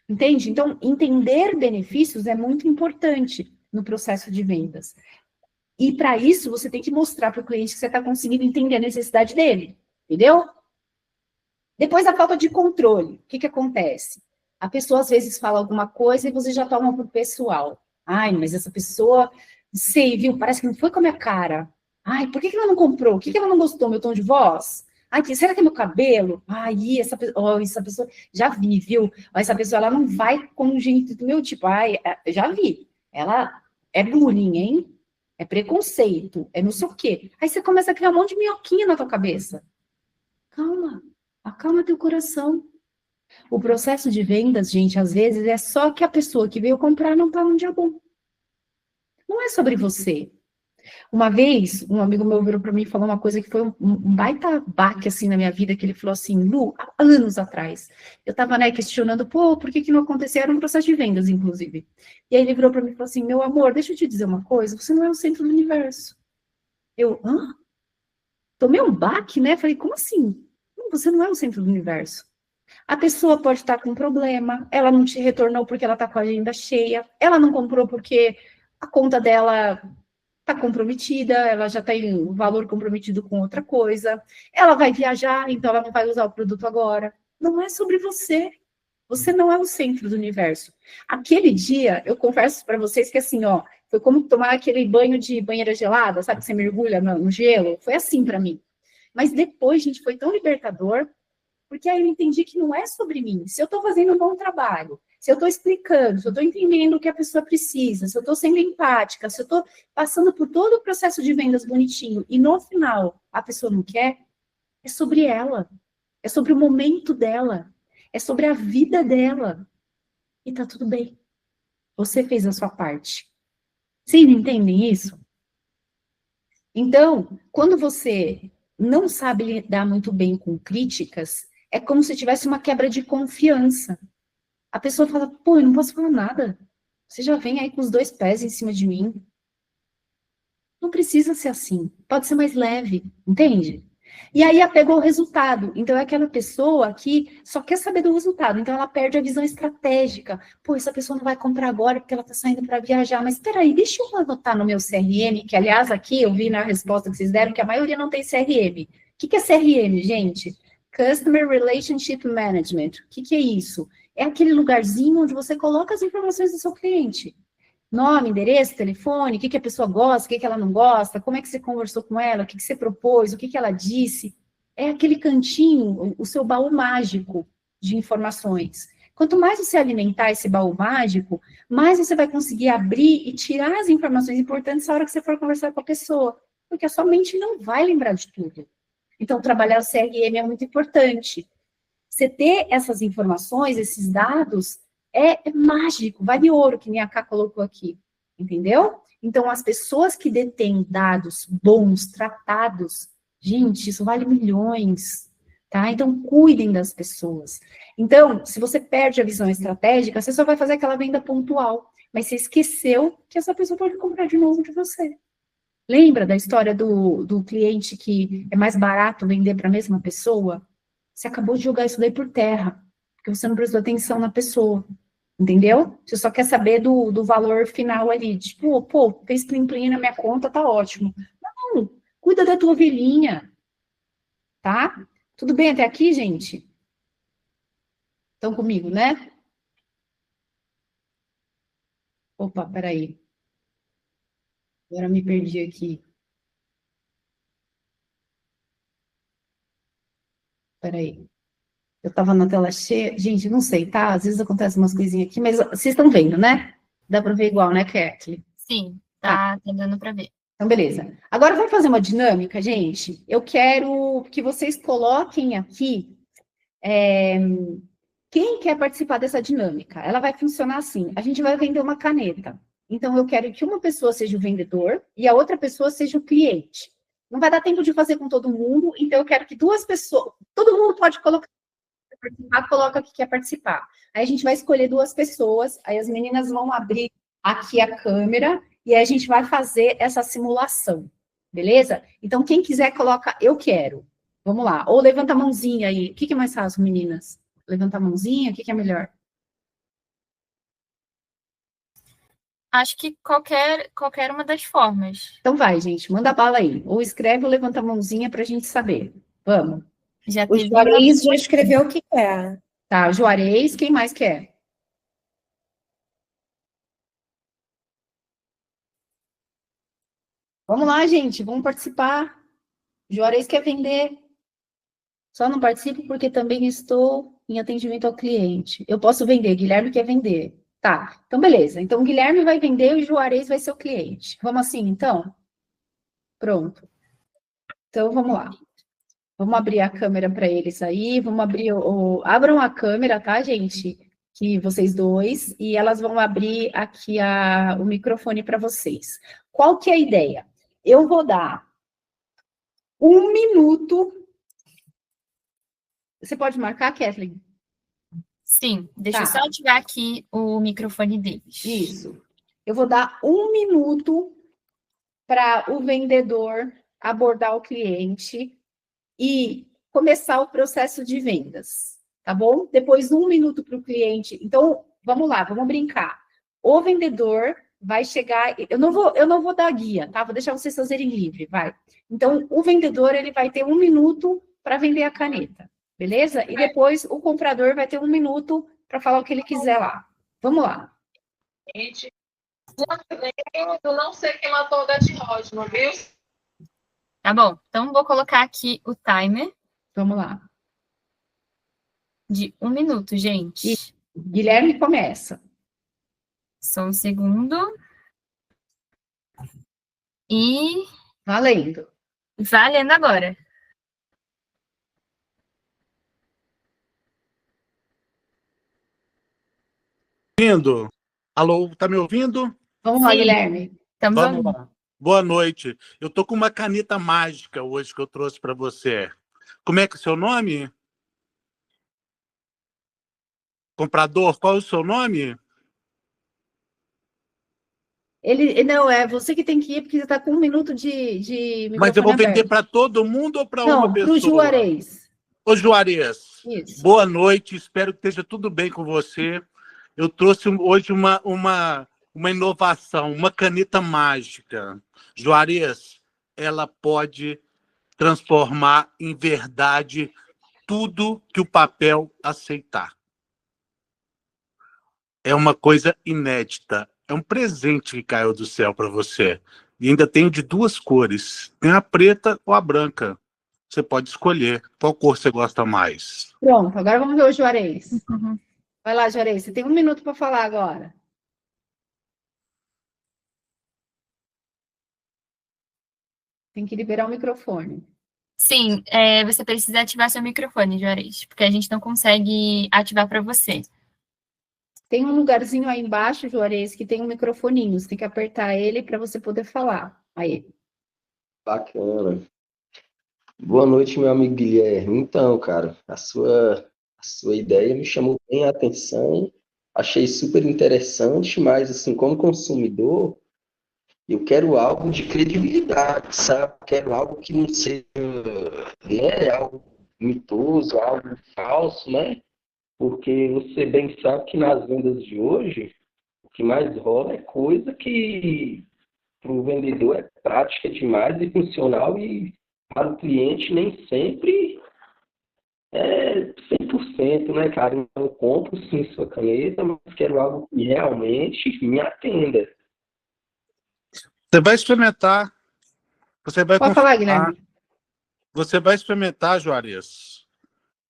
Entende? Então, entender benefícios é muito importante no processo de vendas. E para isso, você tem que mostrar para o cliente que você está conseguindo entender a necessidade dele. Entendeu? Depois, a falta de controle. O que acontece? A pessoa, às vezes, fala alguma coisa e você já toma para o pessoal. Ai, mas essa pessoa, sei, viu? Parece que não foi com a minha cara. Ai, por que ela não comprou? O que ela não gostou? Meu tom de voz? Ai, será que é meu cabelo? Ai, essa pessoa, já vi, viu? Essa pessoa, ela não vai com o jeito do meu tipo. Ai, já vi. Ela é bullying, hein? É preconceito, é não sei o quê. Aí você começa a criar um monte de minhoquinha na tua cabeça. Calma, acalma teu coração. O processo de vendas, gente, às vezes é só que a pessoa que veio comprar não está num dia bom. Não é sobre você. Uma vez, um amigo meu virou para mim e falou uma coisa que foi um baita baque, assim, na minha vida, que ele falou assim, Lu, há anos atrás, eu estava, né, questionando, pô, por que não aconteceu? Era um processo de vendas, inclusive. E aí ele virou para mim e falou assim, meu amor, deixa eu te dizer uma coisa, você não é o centro do universo. Eu, hã? Tomei um baque, né? Falei, como assim? Você não é o centro do universo. A pessoa pode estar com um problema, ela não te retornou porque ela está com a agenda cheia, ela não comprou porque a conta dela está comprometida, ela já tem o valor comprometido com outra coisa, ela vai viajar, então ela não vai usar o produto agora. Não é sobre você. Você não é o centro do universo. Aquele dia, eu confesso para vocês que assim, ó, foi como tomar aquele banho de banheira gelada, sabe, que você mergulha no gelo? Foi assim para mim. Mas depois, gente, foi tão libertador, porque aí eu entendi que não é sobre mim. Se eu estou fazendo um bom trabalho, se eu estou explicando, se eu estou entendendo o que a pessoa precisa, se eu estou sendo empática, se eu estou passando por todo o processo de vendas bonitinho e no final a pessoa não quer, é sobre ela, é sobre o momento dela, é sobre a vida dela. E tá tudo bem. Você fez a sua parte. Vocês entendem isso? Então, quando você não sabe lidar muito bem com críticas, é como se tivesse uma quebra de confiança. A pessoa fala, pô, eu não posso falar nada. Você já vem aí com os 2 pés em cima de mim. Não precisa ser assim. Pode ser mais leve, entende? E aí apegou o resultado. Então é aquela pessoa que só quer saber do resultado. Então ela perde a visão estratégica. Pô, essa pessoa não vai comprar agora porque ela está saindo para viajar. Mas espera aí, deixa eu anotar no meu CRM, que aliás aqui eu vi na resposta que vocês deram que a maioria não tem CRM. O que é CRM, gente? Customer Relationship Management. O que é isso? É aquele lugarzinho onde você coloca as informações do seu cliente. Nome, endereço, telefone, o que a pessoa gosta, o que ela não gosta, como é que você conversou com ela, o que você propôs, o que ela disse. É aquele cantinho, o seu baú mágico de informações. Quanto mais você alimentar esse baú mágico, mais você vai conseguir abrir e tirar as informações importantes na hora que você for conversar com a pessoa. Porque a sua mente não vai lembrar de tudo. Então, trabalhar o CRM é muito importante. Você ter essas informações, esses dados, é mágico, vale ouro, que nem a Ká colocou aqui, entendeu? Então, as pessoas que detêm dados bons, tratados, gente, isso vale milhões. tá? Então, cuidem das pessoas. Então, se você perde a visão estratégica, você só vai fazer aquela venda pontual, mas você esqueceu que essa pessoa pode comprar de novo de você. Lembra da história do cliente que é mais barato vender para a mesma pessoa? Você acabou de jogar isso daí por terra, porque você não prestou atenção na pessoa, entendeu? Você só quer saber do valor final ali, tipo, pô, fez plim-plim na minha conta, tá ótimo. Não, cuida da tua ovelhinha, tá? Tudo bem até aqui, gente? Estão comigo, né? Opa, peraí. Agora me perdi aqui. Peraí. Eu estava na tela cheia. Gente, não sei, tá? Às vezes acontece umas coisinhas aqui, mas vocês estão vendo, né? Dá para ver igual, né, Kathleen? Sim, Tá. tá dando para ver. Então, beleza. Agora vamos fazer uma dinâmica, gente. Eu quero que vocês coloquem aqui quem quer participar dessa dinâmica. Ela vai funcionar assim: a gente vai vender uma caneta. Então, eu quero que uma pessoa seja o vendedor e a outra pessoa seja o cliente. Não vai dar tempo de fazer com todo mundo, então eu quero que duas pessoas. Todo mundo pode colocar participar, coloca que quer participar. Aí a gente vai escolher duas pessoas, aí as meninas vão abrir aqui a câmera e aí a gente vai fazer essa simulação, beleza? Então, quem quiser, coloca eu quero. Vamos lá. Ou levanta a mãozinha aí. O que é mais fácil, meninas? Levanta a mãozinha, o que é melhor? Acho que qualquer uma das formas. Então vai, gente, manda bala aí. Ou escreve ou levanta a mãozinha para a gente saber. Vamos. Já O teve Juarez já escreveu o que quer. Tá, Juarez, quem mais quer? Vamos lá, gente, vamos participar. Juarez quer vender. Só não participo porque também estou em atendimento ao cliente. Eu posso vender, Guilherme quer vender. Tá, então beleza. Então o Guilherme vai vender e o Juarez vai ser o cliente. Vamos assim, então? Pronto. Então vamos lá. Vamos abrir a câmera para eles aí. Vamos abrir Abram a câmera, tá, gente? Que vocês dois. E elas vão abrir aqui o microfone para vocês. Qual que é a ideia? Eu vou dar 1 minuto. Você pode marcar, Kathleen? Sim, deixa eu Tá. só ativar aqui o microfone deles. Isso. Eu vou dar 1 minuto para o vendedor abordar o cliente e começar o processo de vendas, tá bom? Depois 1 minuto para o cliente. Então, vamos lá, vamos brincar. O vendedor vai chegar. Eu não vou dar guia, tá? Vou deixar vocês fazerem livre, vai. Então, o vendedor ele vai ter 1 minuto para vender a caneta, beleza? E depois o comprador vai ter 1 minuto para falar o que ele quiser lá. Vamos lá. Gente, eu não sei quem matou o Gatti Rosman, viu? Tá bom, então vou colocar aqui o timer Vamos lá. de 1 minuto, gente. Guilherme começa. Só um segundo. E Valendo. valendo agora. Ouvindo? Alô, tá me ouvindo? Vamos lá, Sim. Guilherme. Estamos Vamos ouvindo. lá. Boa noite. Eu tô com uma caneta mágica hoje que eu trouxe para você. Como é que é o seu nome? Comprador, qual é o seu nome? Não, é você que tem que ir, porque você está com 1 minuto de Mas eu vou microfone vender aberto. para todo mundo ou para uma Não, para o pessoa? Juarez. Ô, Juarez, Isso. boa noite. Espero que esteja tudo bem com você. Eu trouxe hoje uma inovação, uma caneta mágica. Juarez, ela pode transformar em verdade tudo que o papel aceitar. É uma coisa inédita. É um presente que caiu do céu para você. E ainda tem de duas cores. Tem a preta ou a branca. Você pode escolher qual cor você gosta mais. Pronto, agora vamos ver o Juarez. Uhum. Vai lá, Juarez, você tem 1 minuto para falar agora. Tem que liberar o microfone. Sim, você precisa ativar seu microfone, Juarez, porque a gente não consegue ativar para você. Tem um lugarzinho aí embaixo, Juarez, que tem um microfoninho. Você tem que apertar ele para você poder falar. Aí. Bacana. Boa noite, meu amigo Guilherme. Então, cara, a sua ideia me chamou bem a atenção, achei super interessante, mas, assim, como consumidor, eu quero algo de credibilidade, sabe? Quero algo que não seja, né, algo mitoso, algo falso, né? Porque você bem sabe que nas vendas de hoje, o que mais rola é coisa que para o vendedor é prática demais e funcional e para o cliente nem sempre é 100%, né, cara? Então eu compro sim sua caneta, mas quero algo que realmente me atenda. Você vai experimentar, você vai Pode falar, confirmar, Guilherme. você vai experimentar, Juarez.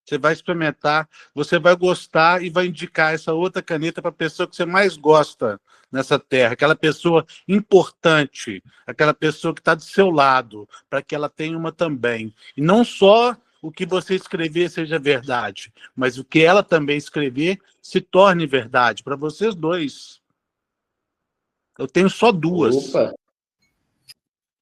Você vai experimentar, você vai gostar e vai indicar essa outra caneta para a pessoa que você mais gosta nessa terra, aquela pessoa importante, aquela pessoa que está do seu lado, para que ela tenha uma também. E não só o que você escrever seja verdade, mas o que ela também escrever se torne verdade, para vocês dois. Eu tenho só duas. Opa,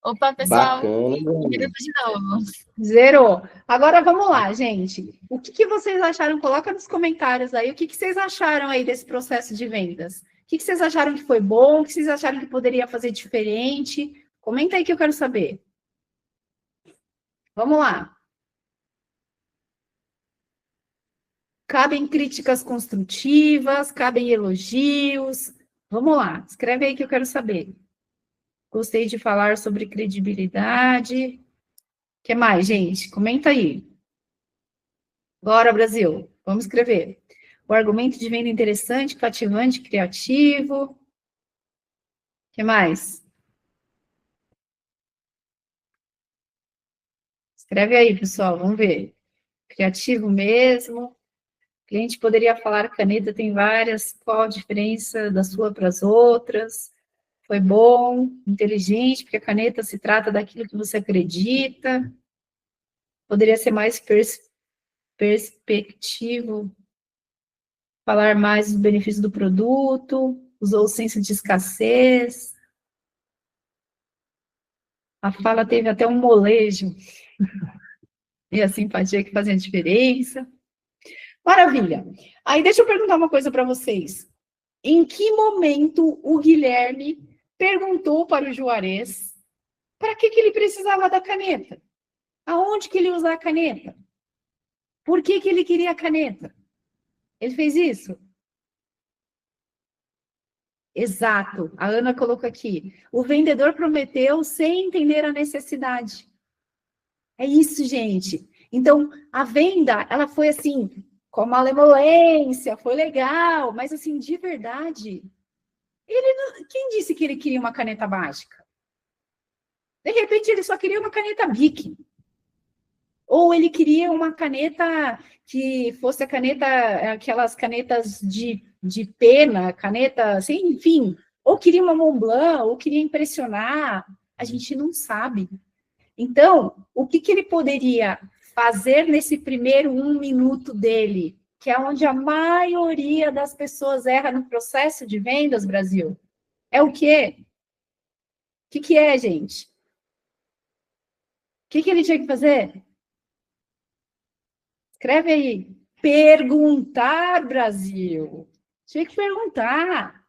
Opa, pessoal, bacana, meu um amigo. minuto de novo. Zerou. Agora vamos lá, gente. O que vocês acharam? Coloca nos comentários aí o que vocês acharam aí desse processo de vendas. O que vocês acharam que foi bom? O que vocês acharam que poderia fazer diferente? Comenta aí que eu quero saber. Vamos lá. Cabem críticas construtivas, cabem elogios. Vamos lá, escreve aí que eu quero saber. Gostei de falar sobre credibilidade. O que mais, gente? Comenta aí. Bora, Brasil. Vamos escrever. O argumento de venda interessante, cativante, criativo. O que mais? Escreve aí, pessoal. Vamos ver. Criativo mesmo. O cliente poderia falar, caneta tem várias, qual a diferença da sua para as outras? Foi bom, inteligente, porque a caneta se trata daquilo que você acredita. Poderia ser mais perspectivo, falar mais dos benefícios do produto, usou o senso de escassez. A fala teve até um molejo. E a simpatia que fazia a diferença. Maravilha. Aí deixa eu perguntar uma coisa para vocês. Em que momento o Guilherme perguntou para o Juarez para que ele precisava da caneta? Aonde que ele ia usar a caneta? Por que ele queria a caneta? Ele fez isso? Exato. A Ana colocou aqui. O vendedor prometeu sem entender a necessidade. É isso, gente. Então, a venda, ela foi assim, com malemolência, foi legal, mas assim, de verdade, quem disse que ele queria uma caneta mágica? De repente, ele só queria uma caneta Bic. Ou ele queria uma caneta que fosse a caneta, aquelas canetas de pena, caneta, assim, enfim. Ou queria uma Montblanc, ou queria impressionar. A gente não sabe. Então, o que ele poderia fazer nesse primeiro 1 minuto dele, que é onde a maioria das pessoas erra no processo de vendas, Brasil? É o quê? O que é, gente? O que ele tinha que fazer? Escreve aí. Perguntar, Brasil. Tinha que perguntar.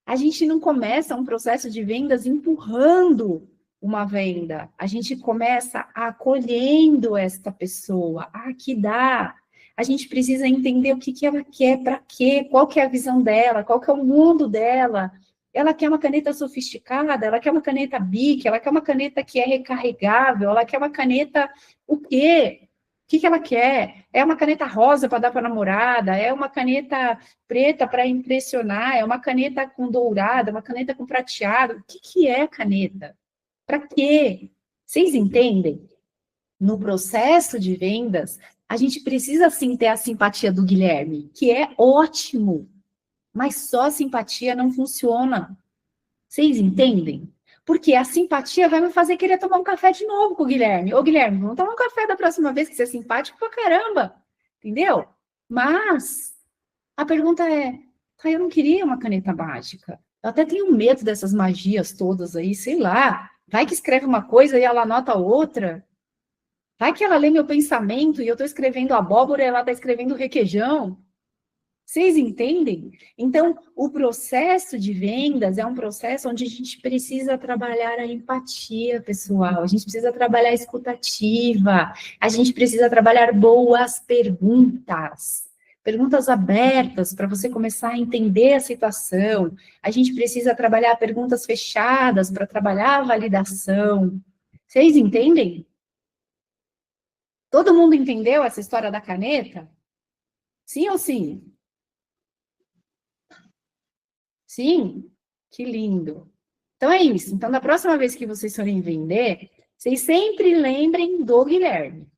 A gente não começa um processo de vendas empurrando uma venda. A gente começa acolhendo esta pessoa. Ah, que dá. A gente precisa entender o que ela quer, para quê, qual que é a visão dela, qual que é o mundo dela. Ela quer uma caneta sofisticada, ela quer uma caneta Bic, ela quer uma caneta que é recarregável, ela quer uma caneta o quê? O que ela quer? É uma caneta rosa para dar para a namorada? É uma caneta preta para impressionar? É uma caneta com dourada? Uma caneta com prateado? O que é a caneta? Para quê? Vocês entendem? No processo de vendas, a gente precisa sim ter a simpatia do Guilherme, que é ótimo, mas só a simpatia não funciona. Vocês entendem? Porque a simpatia vai me fazer querer tomar um café de novo com o Guilherme. Ô, Guilherme, vamos tomar um café da próxima vez, que você é simpático pra caramba. Entendeu? Mas a pergunta é, eu não queria uma caneta mágica. Eu até tenho medo dessas magias todas aí, sei lá. Vai que escreve uma coisa e ela anota outra. Vai que ela lê meu pensamento e eu estou escrevendo abóbora e ela está escrevendo requeijão. Vocês entendem? Então, o processo de vendas é um processo onde a gente precisa trabalhar a empatia, pessoal. A gente precisa trabalhar a escutativa. A gente precisa trabalhar boas perguntas. Perguntas abertas para você começar a entender a situação. A gente precisa trabalhar perguntas fechadas para trabalhar a validação. Vocês entendem? Todo mundo entendeu essa história da caneta? Sim ou sim? Sim? Que lindo. Então é isso. Então, da próxima vez que vocês forem vender, vocês sempre lembrem do Guilherme.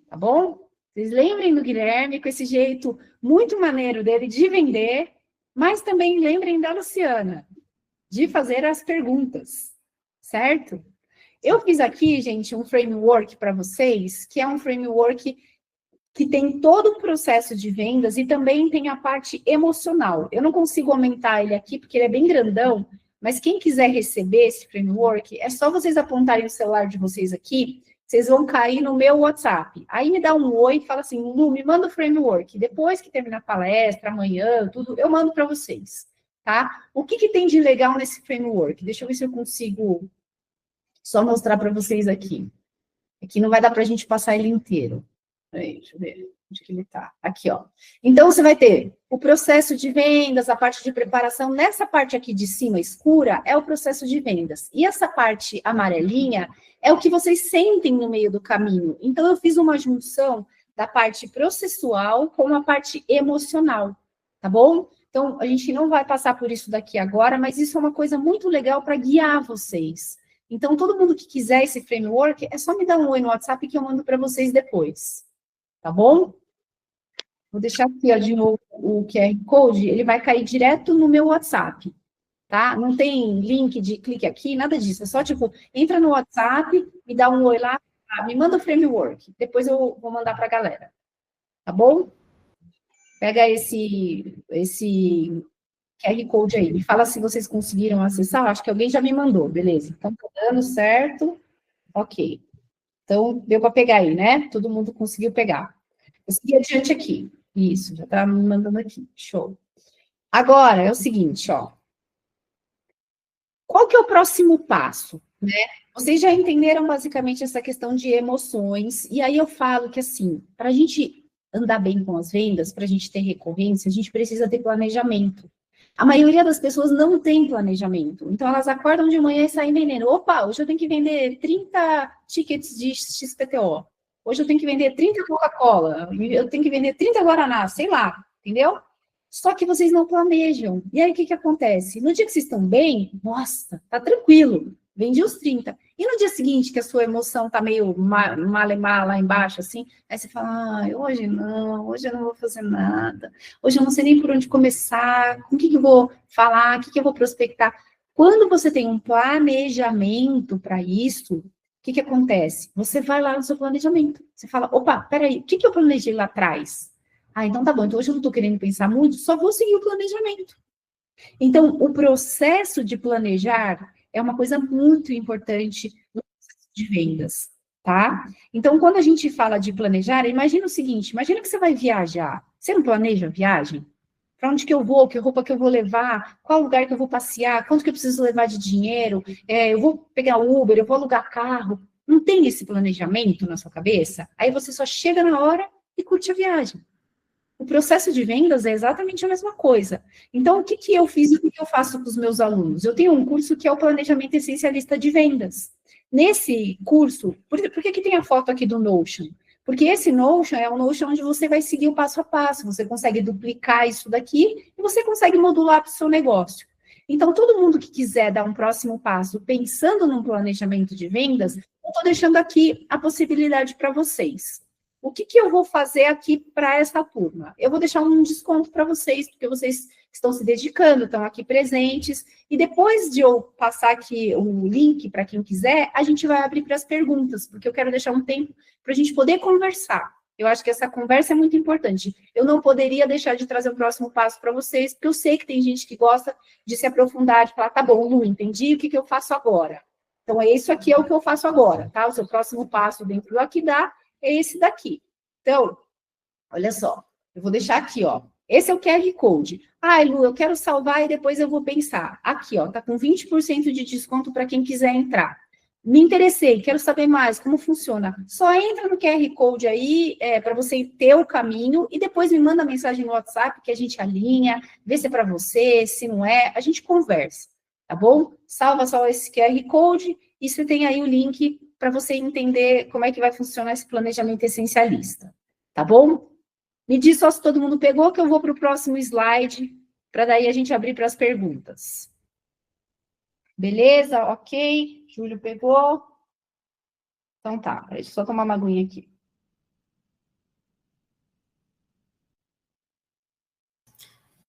Tá bom? Vocês lembrem do Guilherme com esse jeito muito maneiro dele de vender, mas também lembrem da Luciana, de fazer as perguntas, certo? Eu fiz aqui, gente, um framework para vocês, que é um framework que tem todo um processo de vendas e também tem a parte emocional. Eu não consigo aumentar ele aqui, porque ele é bem grandão, mas quem quiser receber esse framework, é só vocês apontarem o celular de vocês aqui, vocês vão cair no meu WhatsApp. Aí me dá um oi e fala assim, Lu, me manda o framework. Depois que terminar a palestra, amanhã, tudo, eu mando para vocês, tá? O que tem de legal nesse framework? Deixa eu ver se eu consigo só mostrar para vocês aqui. Aqui não vai dar para a gente passar ele inteiro. Peraí, deixa eu ver onde que ele está. Aqui, ó. Então, você vai ter o processo de vendas, a parte de preparação. Nessa parte aqui de cima, escura, é o processo de vendas. E essa parte amarelinha é o que vocês sentem no meio do caminho. Então, eu fiz uma junção da parte processual com a parte emocional, tá bom? Então, a gente não vai passar por isso daqui agora, mas isso é uma coisa muito legal para guiar vocês. Então, todo mundo que quiser esse framework, é só me dar um oi no WhatsApp que eu mando para vocês depois. Tá bom? Vou deixar aqui, ó, de novo o QR Code, ele vai cair direto no meu WhatsApp, tá? Não tem link de clique aqui, nada disso. É só, tipo, entra no WhatsApp, me dá um oi lá, me manda o framework. Depois eu vou mandar para a galera. Tá bom? Pega esse QR Code aí. Me fala se vocês conseguiram acessar. Acho que alguém já me mandou, beleza. Então, tá dando certo. Ok. Então, deu para pegar aí, né? Todo mundo conseguiu pegar. Eu segui adiante aqui. Isso, já tá me mandando aqui. Show. Agora, é o seguinte, ó. Qual que é o próximo passo, né? Vocês já entenderam basicamente essa questão de emoções. E aí eu falo que, assim, para a gente andar bem com as vendas, para a gente ter recorrência, a gente precisa ter planejamento. A maioria das pessoas não tem planejamento. Então, elas acordam de manhã e saem vendendo. Opa, hoje eu tenho que vender 30 tickets de XPTO. Hoje eu tenho que vender 30 Coca-Cola. Eu tenho que vender 30 Guaraná, sei lá, entendeu? Só que vocês não planejam. E aí, o que acontece? No dia que vocês estão bem, nossa, tá tranquilo. Vendi os 30. E no dia seguinte, que a sua emoção tá meio malemar lá embaixo, assim, aí você fala, hoje eu não vou fazer nada. Hoje eu não sei nem por onde começar, com o que eu vou falar, o que eu vou prospectar. Quando você tem um planejamento para isso, o que acontece? Você vai lá no seu planejamento. Você fala, opa, peraí, o que eu planejei lá atrás? Ah, então tá bom, então hoje eu não estou querendo pensar muito, só vou seguir o planejamento. Então, o processo de planejar é uma coisa muito importante no processo de vendas, tá? Então, quando a gente fala de planejar, imagina o seguinte, imagina que você vai viajar. Você não planeja a viagem? Para onde que eu vou? Que roupa que eu vou levar? Qual lugar que eu vou passear? Quanto que eu preciso levar de dinheiro? Eu vou pegar Uber, eu vou alugar carro. Não tem esse planejamento na sua cabeça? Aí você só chega na hora e curte a viagem. O processo de vendas é exatamente a mesma coisa. Então, o que eu fiz e o que eu faço com os meus alunos? Eu tenho um curso que é o Planejamento Essencialista de Vendas. Nesse curso, por que tem a foto aqui do Notion? Porque esse Notion é um Notion onde você vai seguir o passo a passo, você consegue duplicar isso daqui e você consegue modular para o seu negócio. Então, todo mundo que quiser dar um próximo passo pensando num planejamento de vendas, eu estou deixando aqui a possibilidade para vocês. O que eu vou fazer aqui para essa turma? Eu vou deixar um desconto para vocês, porque vocês estão se dedicando, estão aqui presentes, e depois de eu passar aqui o link para quem quiser, a gente vai abrir para as perguntas, porque eu quero deixar um tempo para a gente poder conversar. Eu acho que essa conversa é muito importante. Eu não poderia deixar de trazer o próximo passo para vocês, porque eu sei que tem gente que gosta de se aprofundar, de falar, tá bom, Lu, entendi, o que eu faço agora? Então, isso aqui é o que eu faço agora, tá? O seu próximo passo dentro do Aquidá é esse daqui. Então, olha só, eu vou deixar aqui, ó. Esse é o QR Code. Ai, Lu, eu quero salvar e depois eu vou pensar. Aqui, ó, tá com 20% de desconto para quem quiser entrar. Me interessei, quero saber mais como funciona. Só entra no QR Code aí, para você ter o caminho, e depois me manda mensagem no WhatsApp que a gente alinha, vê se é para você, se não é, a gente conversa, tá bom? Salva só esse QR Code e você tem aí o link para você entender como é que vai funcionar esse planejamento essencialista, tá bom? Me diz só se todo mundo pegou, que eu vou para o próximo slide, para daí a gente abrir para as perguntas. Beleza? Ok. Júlio pegou. Então tá, deixa eu só tomar uma aguinha aqui.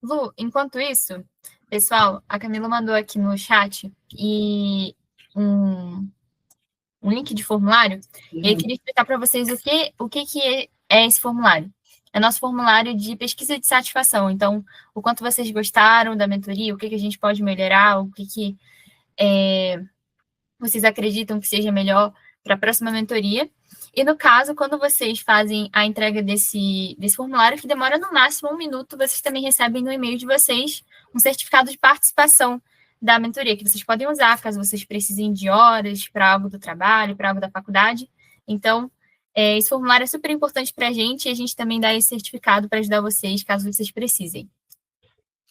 Lu, enquanto isso, pessoal, a Camila mandou aqui no chat um link de formulário, e eu queria explicar para vocês o que é esse formulário. É nosso formulário de pesquisa de satisfação. Então, o quanto vocês gostaram da mentoria, o que a gente pode melhorar, o que vocês acreditam que seja melhor para a próxima mentoria. E, no caso, quando vocês fazem a entrega desse formulário, que demora no máximo 1 minuto, vocês também recebem no e-mail de vocês um certificado de participação da mentoria, que vocês podem usar caso vocês precisem de horas para algo do trabalho, para algo da faculdade. Então, esse formulário é super importante para a gente, e a gente também dá esse certificado para ajudar vocês, caso vocês precisem.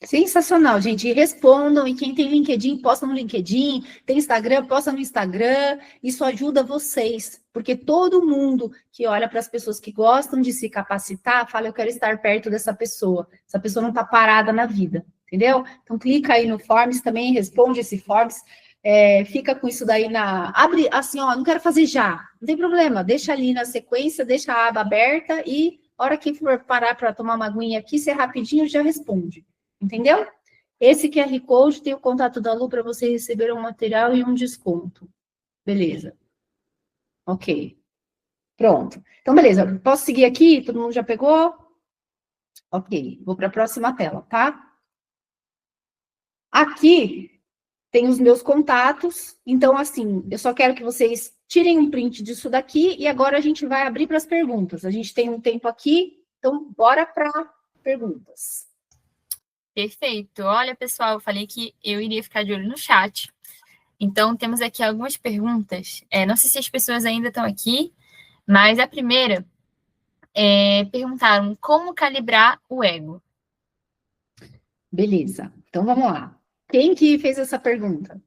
Sensacional, gente. E respondam, e quem tem LinkedIn, posta no LinkedIn, tem Instagram, posta no Instagram. Isso ajuda vocês, porque todo mundo que olha para as pessoas que gostam de se capacitar, fala, eu quero estar perto dessa pessoa. Essa pessoa não está parada na vida, entendeu? Então, clica aí no Forms também, responde esse Forms. Fica com isso daí abre assim, ó, não quero fazer já, não tem problema, deixa ali na sequência, deixa a aba aberta e a hora que for parar para tomar uma aguinha aqui, você rapidinho já responde, entendeu? Esse QR Code tem o contato da Lu para você receber um material e um desconto. Beleza. Ok. Pronto. Então, beleza, posso seguir aqui? Todo mundo já pegou? Ok, vou para a próxima tela, tá? Aqui tem os meus contatos, então, assim, eu só quero que vocês tirem um print disso daqui e agora a gente vai abrir para as perguntas. A gente tem um tempo aqui, então, bora para perguntas. Perfeito. Olha, pessoal, eu falei que eu iria ficar de olho no chat. Então, temos aqui algumas perguntas. Não sei se as pessoas ainda estão aqui, mas a primeira perguntaram como calibrar o ego. Beleza, então vamos lá. Quem que fez essa pergunta?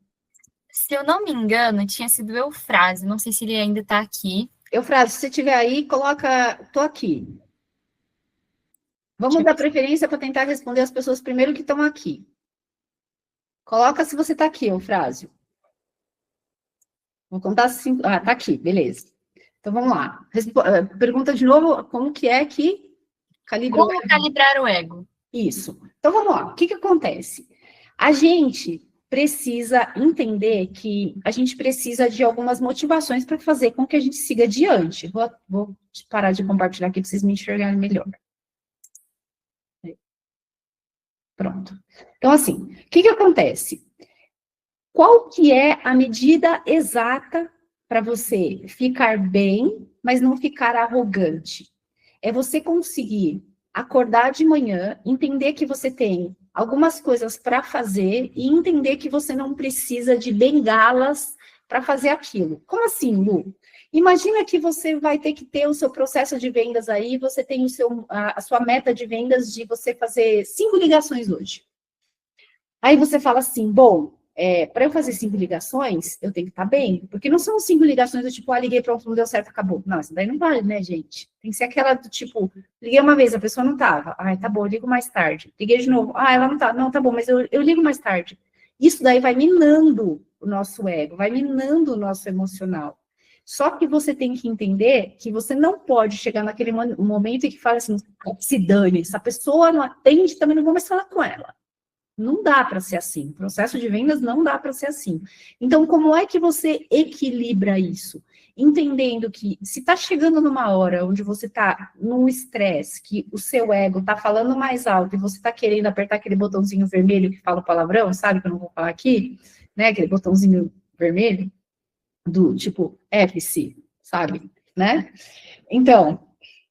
Se eu não me engano, tinha sido o Eufrásio. Não sei se ele ainda está aqui. Eufrásio, se você estiver aí, coloca, tô aqui. Vamos dar preferência para tentar responder as pessoas primeiro que estão aqui. Coloca se você está aqui, Eufrásio. Vou contar 5. Ah, tá aqui, beleza. Então vamos lá. Pergunta de novo, como que é que calibra o ego? Como calibrar o ego? Isso. Então vamos lá. O que acontece? A gente precisa entender que a gente precisa de algumas motivações para fazer com que a gente siga adiante. Vou parar de compartilhar aqui para vocês me enxergarem melhor. Pronto. Então, assim, o que acontece? Qual que é a medida exata para você ficar bem, mas não ficar arrogante? É você conseguir acordar de manhã, entender que você tem algumas coisas para fazer e entender que você não precisa de bengalas para fazer aquilo. Como assim, Lu? Imagina que você vai ter que ter o seu processo de vendas aí, você tem a sua meta de vendas de você fazer 5 ligações hoje. Aí você fala assim, bom, para eu fazer 5 ligações, eu tenho que estar bem, porque não são 5 ligações do tipo, liguei, pronto, não deu certo, acabou. Não, isso daí não vale, né, gente? Tem que ser aquela do tipo, liguei uma vez, a pessoa não estava. Ai, tá bom, eu ligo mais tarde. Liguei de novo. Ah, ela não tá. Não, tá bom, mas eu ligo mais tarde. Isso daí vai minando o nosso ego, vai minando o nosso emocional. Só que você tem que entender que você não pode chegar naquele momento e que fala assim, se dane, essa pessoa não atende, também não vou mais falar com ela. Não dá para ser assim. O processo de vendas não dá para ser assim. Então, como é que você equilibra isso? Entendendo que se está chegando numa hora onde você está num estresse, que o seu ego está falando mais alto e você está querendo apertar aquele botãozinho vermelho que fala o palavrão, sabe que eu não vou falar aqui? Né? Aquele botãozinho vermelho. do tipo FC, sabe? Né? Então,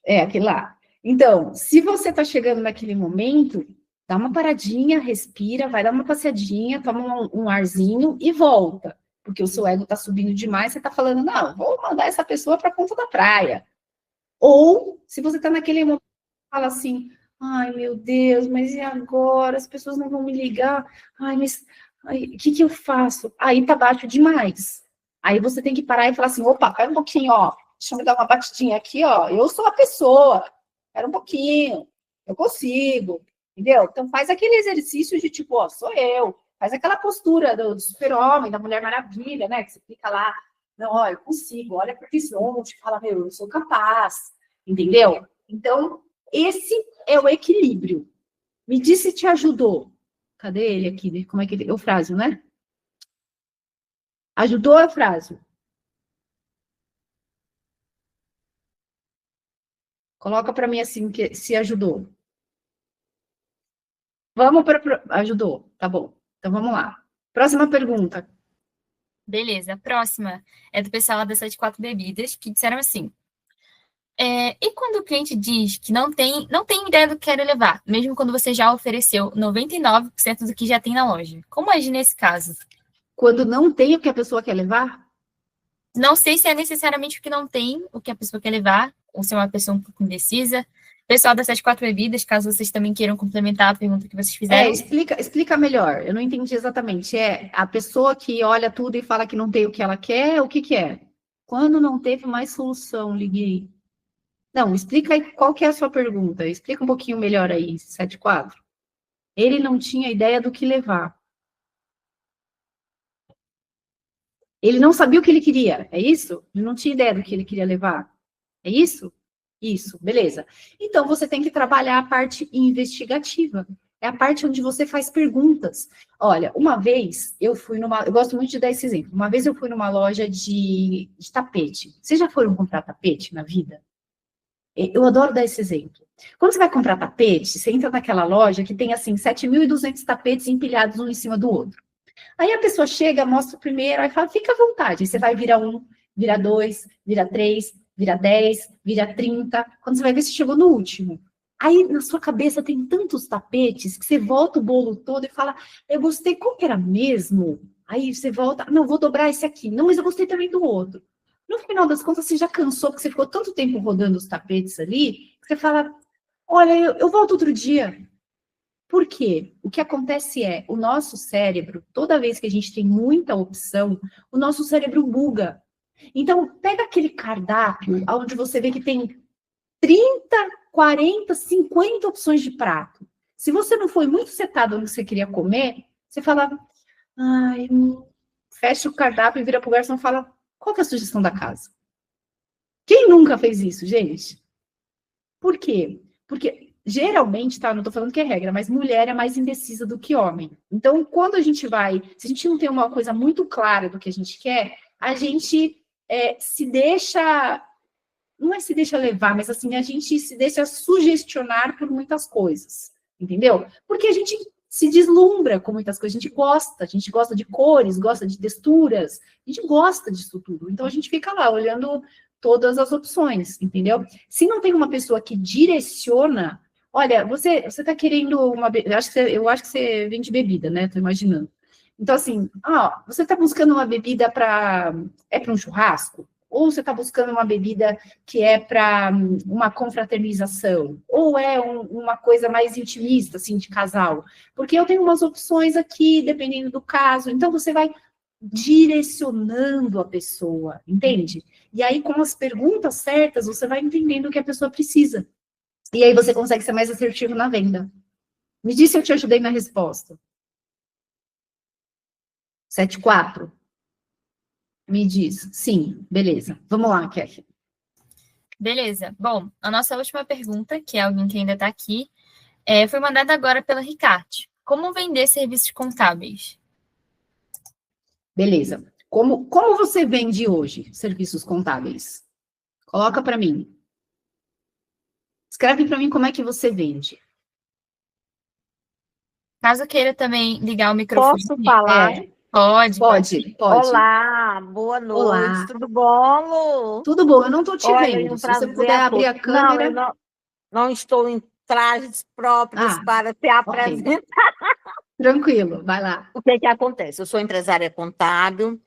aquele lá. Então, se você está chegando naquele momento, dá uma paradinha, respira, vai dar uma passeadinha, toma um arzinho e volta. Porque o seu ego está subindo demais, você está falando, não, vou mandar essa pessoa para a ponta da praia. Ou, se você está naquele momento, fala assim, ai, meu Deus, mas e agora? As pessoas não vão me ligar. Ai, mas o que eu faço? Aí tá baixo demais. Aí você tem que parar e falar assim, opa, pera um pouquinho, ó. Deixa eu me dar uma batidinha aqui, ó. Eu sou a pessoa. Espera um pouquinho. Eu consigo. Entendeu? Então faz aquele exercício de tipo, ó, sou eu. Faz aquela postura do super-homem, da Mulher Maravilha, né? Que você fica lá, não, ó, eu consigo. Olha pro horizonte, fala, meu, eu sou capaz. Entendeu? Então, esse é o equilíbrio. Me diz se te ajudou. Cadê ele aqui? Como é que ele... Eufrásio, né? Ajudou, Eufrásio? Coloca para mim assim, que se ajudou. Vamos para... Ajudou, tá bom. Então, vamos lá. Próxima pergunta. Beleza, a próxima é do pessoal lá da 74 Bebidas, que disseram assim, e quando o cliente diz que não tem ideia do que quer levar, mesmo quando você já ofereceu 99% do que já tem na loja? Como agir nesse caso? Quando não tem o que a pessoa quer levar? Não sei se é necessariamente o que não tem, o que a pessoa quer levar, ou se é uma pessoa um pouco indecisa. Pessoal das 74 Bebidas, caso vocês também queiram complementar a pergunta que vocês fizeram. Explica melhor. Eu não entendi exatamente. É a pessoa que olha tudo e fala que não tem o que ela quer, o que que é? Quando não teve mais solução, liguei. Não, explica aí qual que é a sua pergunta. Explica um pouquinho melhor aí, 74. Ele não tinha ideia do que levar. Ele não sabia o que ele queria, é isso? Ele não tinha ideia do que ele queria levar. É isso? Isso, beleza. Então, você tem que trabalhar a parte investigativa. É a parte onde você faz perguntas. Olha, uma vez eu fui numa... Eu gosto muito de dar esse exemplo. Uma vez eu fui numa loja de tapete. Vocês já foram comprar tapete na vida? Eu adoro dar esse exemplo. Quando você vai comprar tapete, você entra naquela loja que tem, assim, 7.200 tapetes empilhados um em cima do outro. Aí a pessoa chega, mostra o primeiro, aí fala, fica à vontade. Aí você vai virar 1, vira 2, vira 3, vira 10, vira 30. Quando você vai ver, você chegou no último. Aí na sua cabeça tem tantos tapetes que você volta o bolo todo e fala, eu gostei, qual que era mesmo? Aí você volta, não, vou dobrar esse aqui. Não, mas eu gostei também do outro. No final das contas, você já cansou, porque você ficou tanto tempo rodando os tapetes ali, que você fala, olha, eu volto outro dia. Por quê? O que acontece é, o nosso cérebro, toda vez que a gente tem muita opção, o nosso cérebro buga. Então, pega aquele cardápio, onde você vê que tem 30, 40, 50 opções de prato. Se você não foi muito setado no que você queria comer, você fala, ai, fecha o cardápio e vira pro garçom e fala, qual que é a sugestão da casa? Quem nunca fez isso, gente? Por quê? Porque geralmente, tá? Não tô falando que é regra, mas mulher é mais indecisa do que homem. Então, quando a gente vai, se a gente não tem uma coisa muito clara do que a gente quer, a gente se deixa, não é se deixa levar, mas assim, a gente se deixa sugestionar por muitas coisas, entendeu? Porque a gente se deslumbra com muitas coisas, a gente gosta de cores, gosta de texturas, a gente gosta disso tudo. Então, a gente fica lá olhando todas as opções, entendeu? Se não tem uma pessoa que direciona, olha, você está querendo uma... Eu acho que você vende bebida, né? Estou imaginando. Então, assim, você está buscando uma bebida para um churrasco? Ou você está buscando uma bebida que é para uma confraternização? Ou é uma coisa mais intimista, assim, de casal? Porque eu tenho umas opções aqui, dependendo do caso. Então, você vai direcionando a pessoa, entende? E aí, com as perguntas certas, você vai entendendo o que a pessoa precisa. E aí você consegue ser mais assertivo na venda. Me diz se eu te ajudei na resposta. 74. Me diz. Sim, beleza. Vamos lá, Kelly. Beleza. Bom, a nossa última pergunta, que é alguém que ainda está aqui, foi mandada agora pela Ricarte. Como vender serviços contábeis? Beleza. Como você vende hoje serviços contábeis? Coloca para mim. Escreve para mim como é que você vende. Caso queira também ligar o microfone. Posso falar? Pode. Pode. Olá, boa noite. Olá. Tudo bom, Lu? Tudo bom, eu não estou te Olha, vendo. um Se você prazer puder a abrir a todos. Não, câmera. eu não estou em trajes próprios para te apresentar. Tranquilo, vai lá. O que acontece? Eu sou empresária contábil,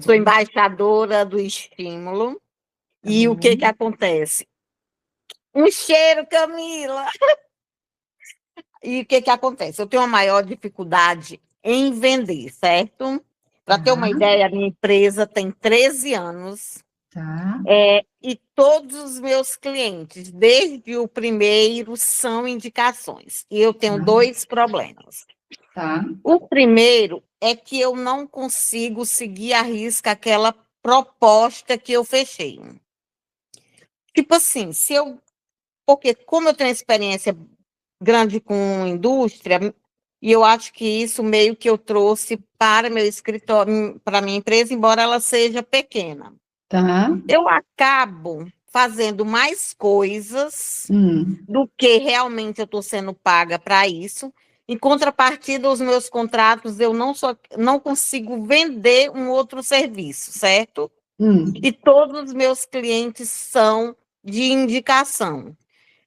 sou embaixadora do estímulo. E o que acontece? Um cheiro, Camila! E o que acontece? Eu tenho uma maior dificuldade em vender, certo? Para ter uma ideia, a minha empresa tem 13 anos. Tá. E todos os meus clientes, desde o primeiro, são indicações. E eu tenho 2 problemas. Tá. O primeiro é que eu não consigo seguir à risca aquela proposta que eu fechei. Tipo assim, porque como eu tenho experiência grande com indústria, e eu acho que isso meio que eu trouxe para meu escritório, para minha empresa, embora ela seja pequena. Tá. Eu acabo fazendo mais coisas do que realmente eu estou sendo paga para isso. Em contrapartida, os meus contratos, eu não consigo vender um outro serviço, certo? E todos os meus clientes são de indicação.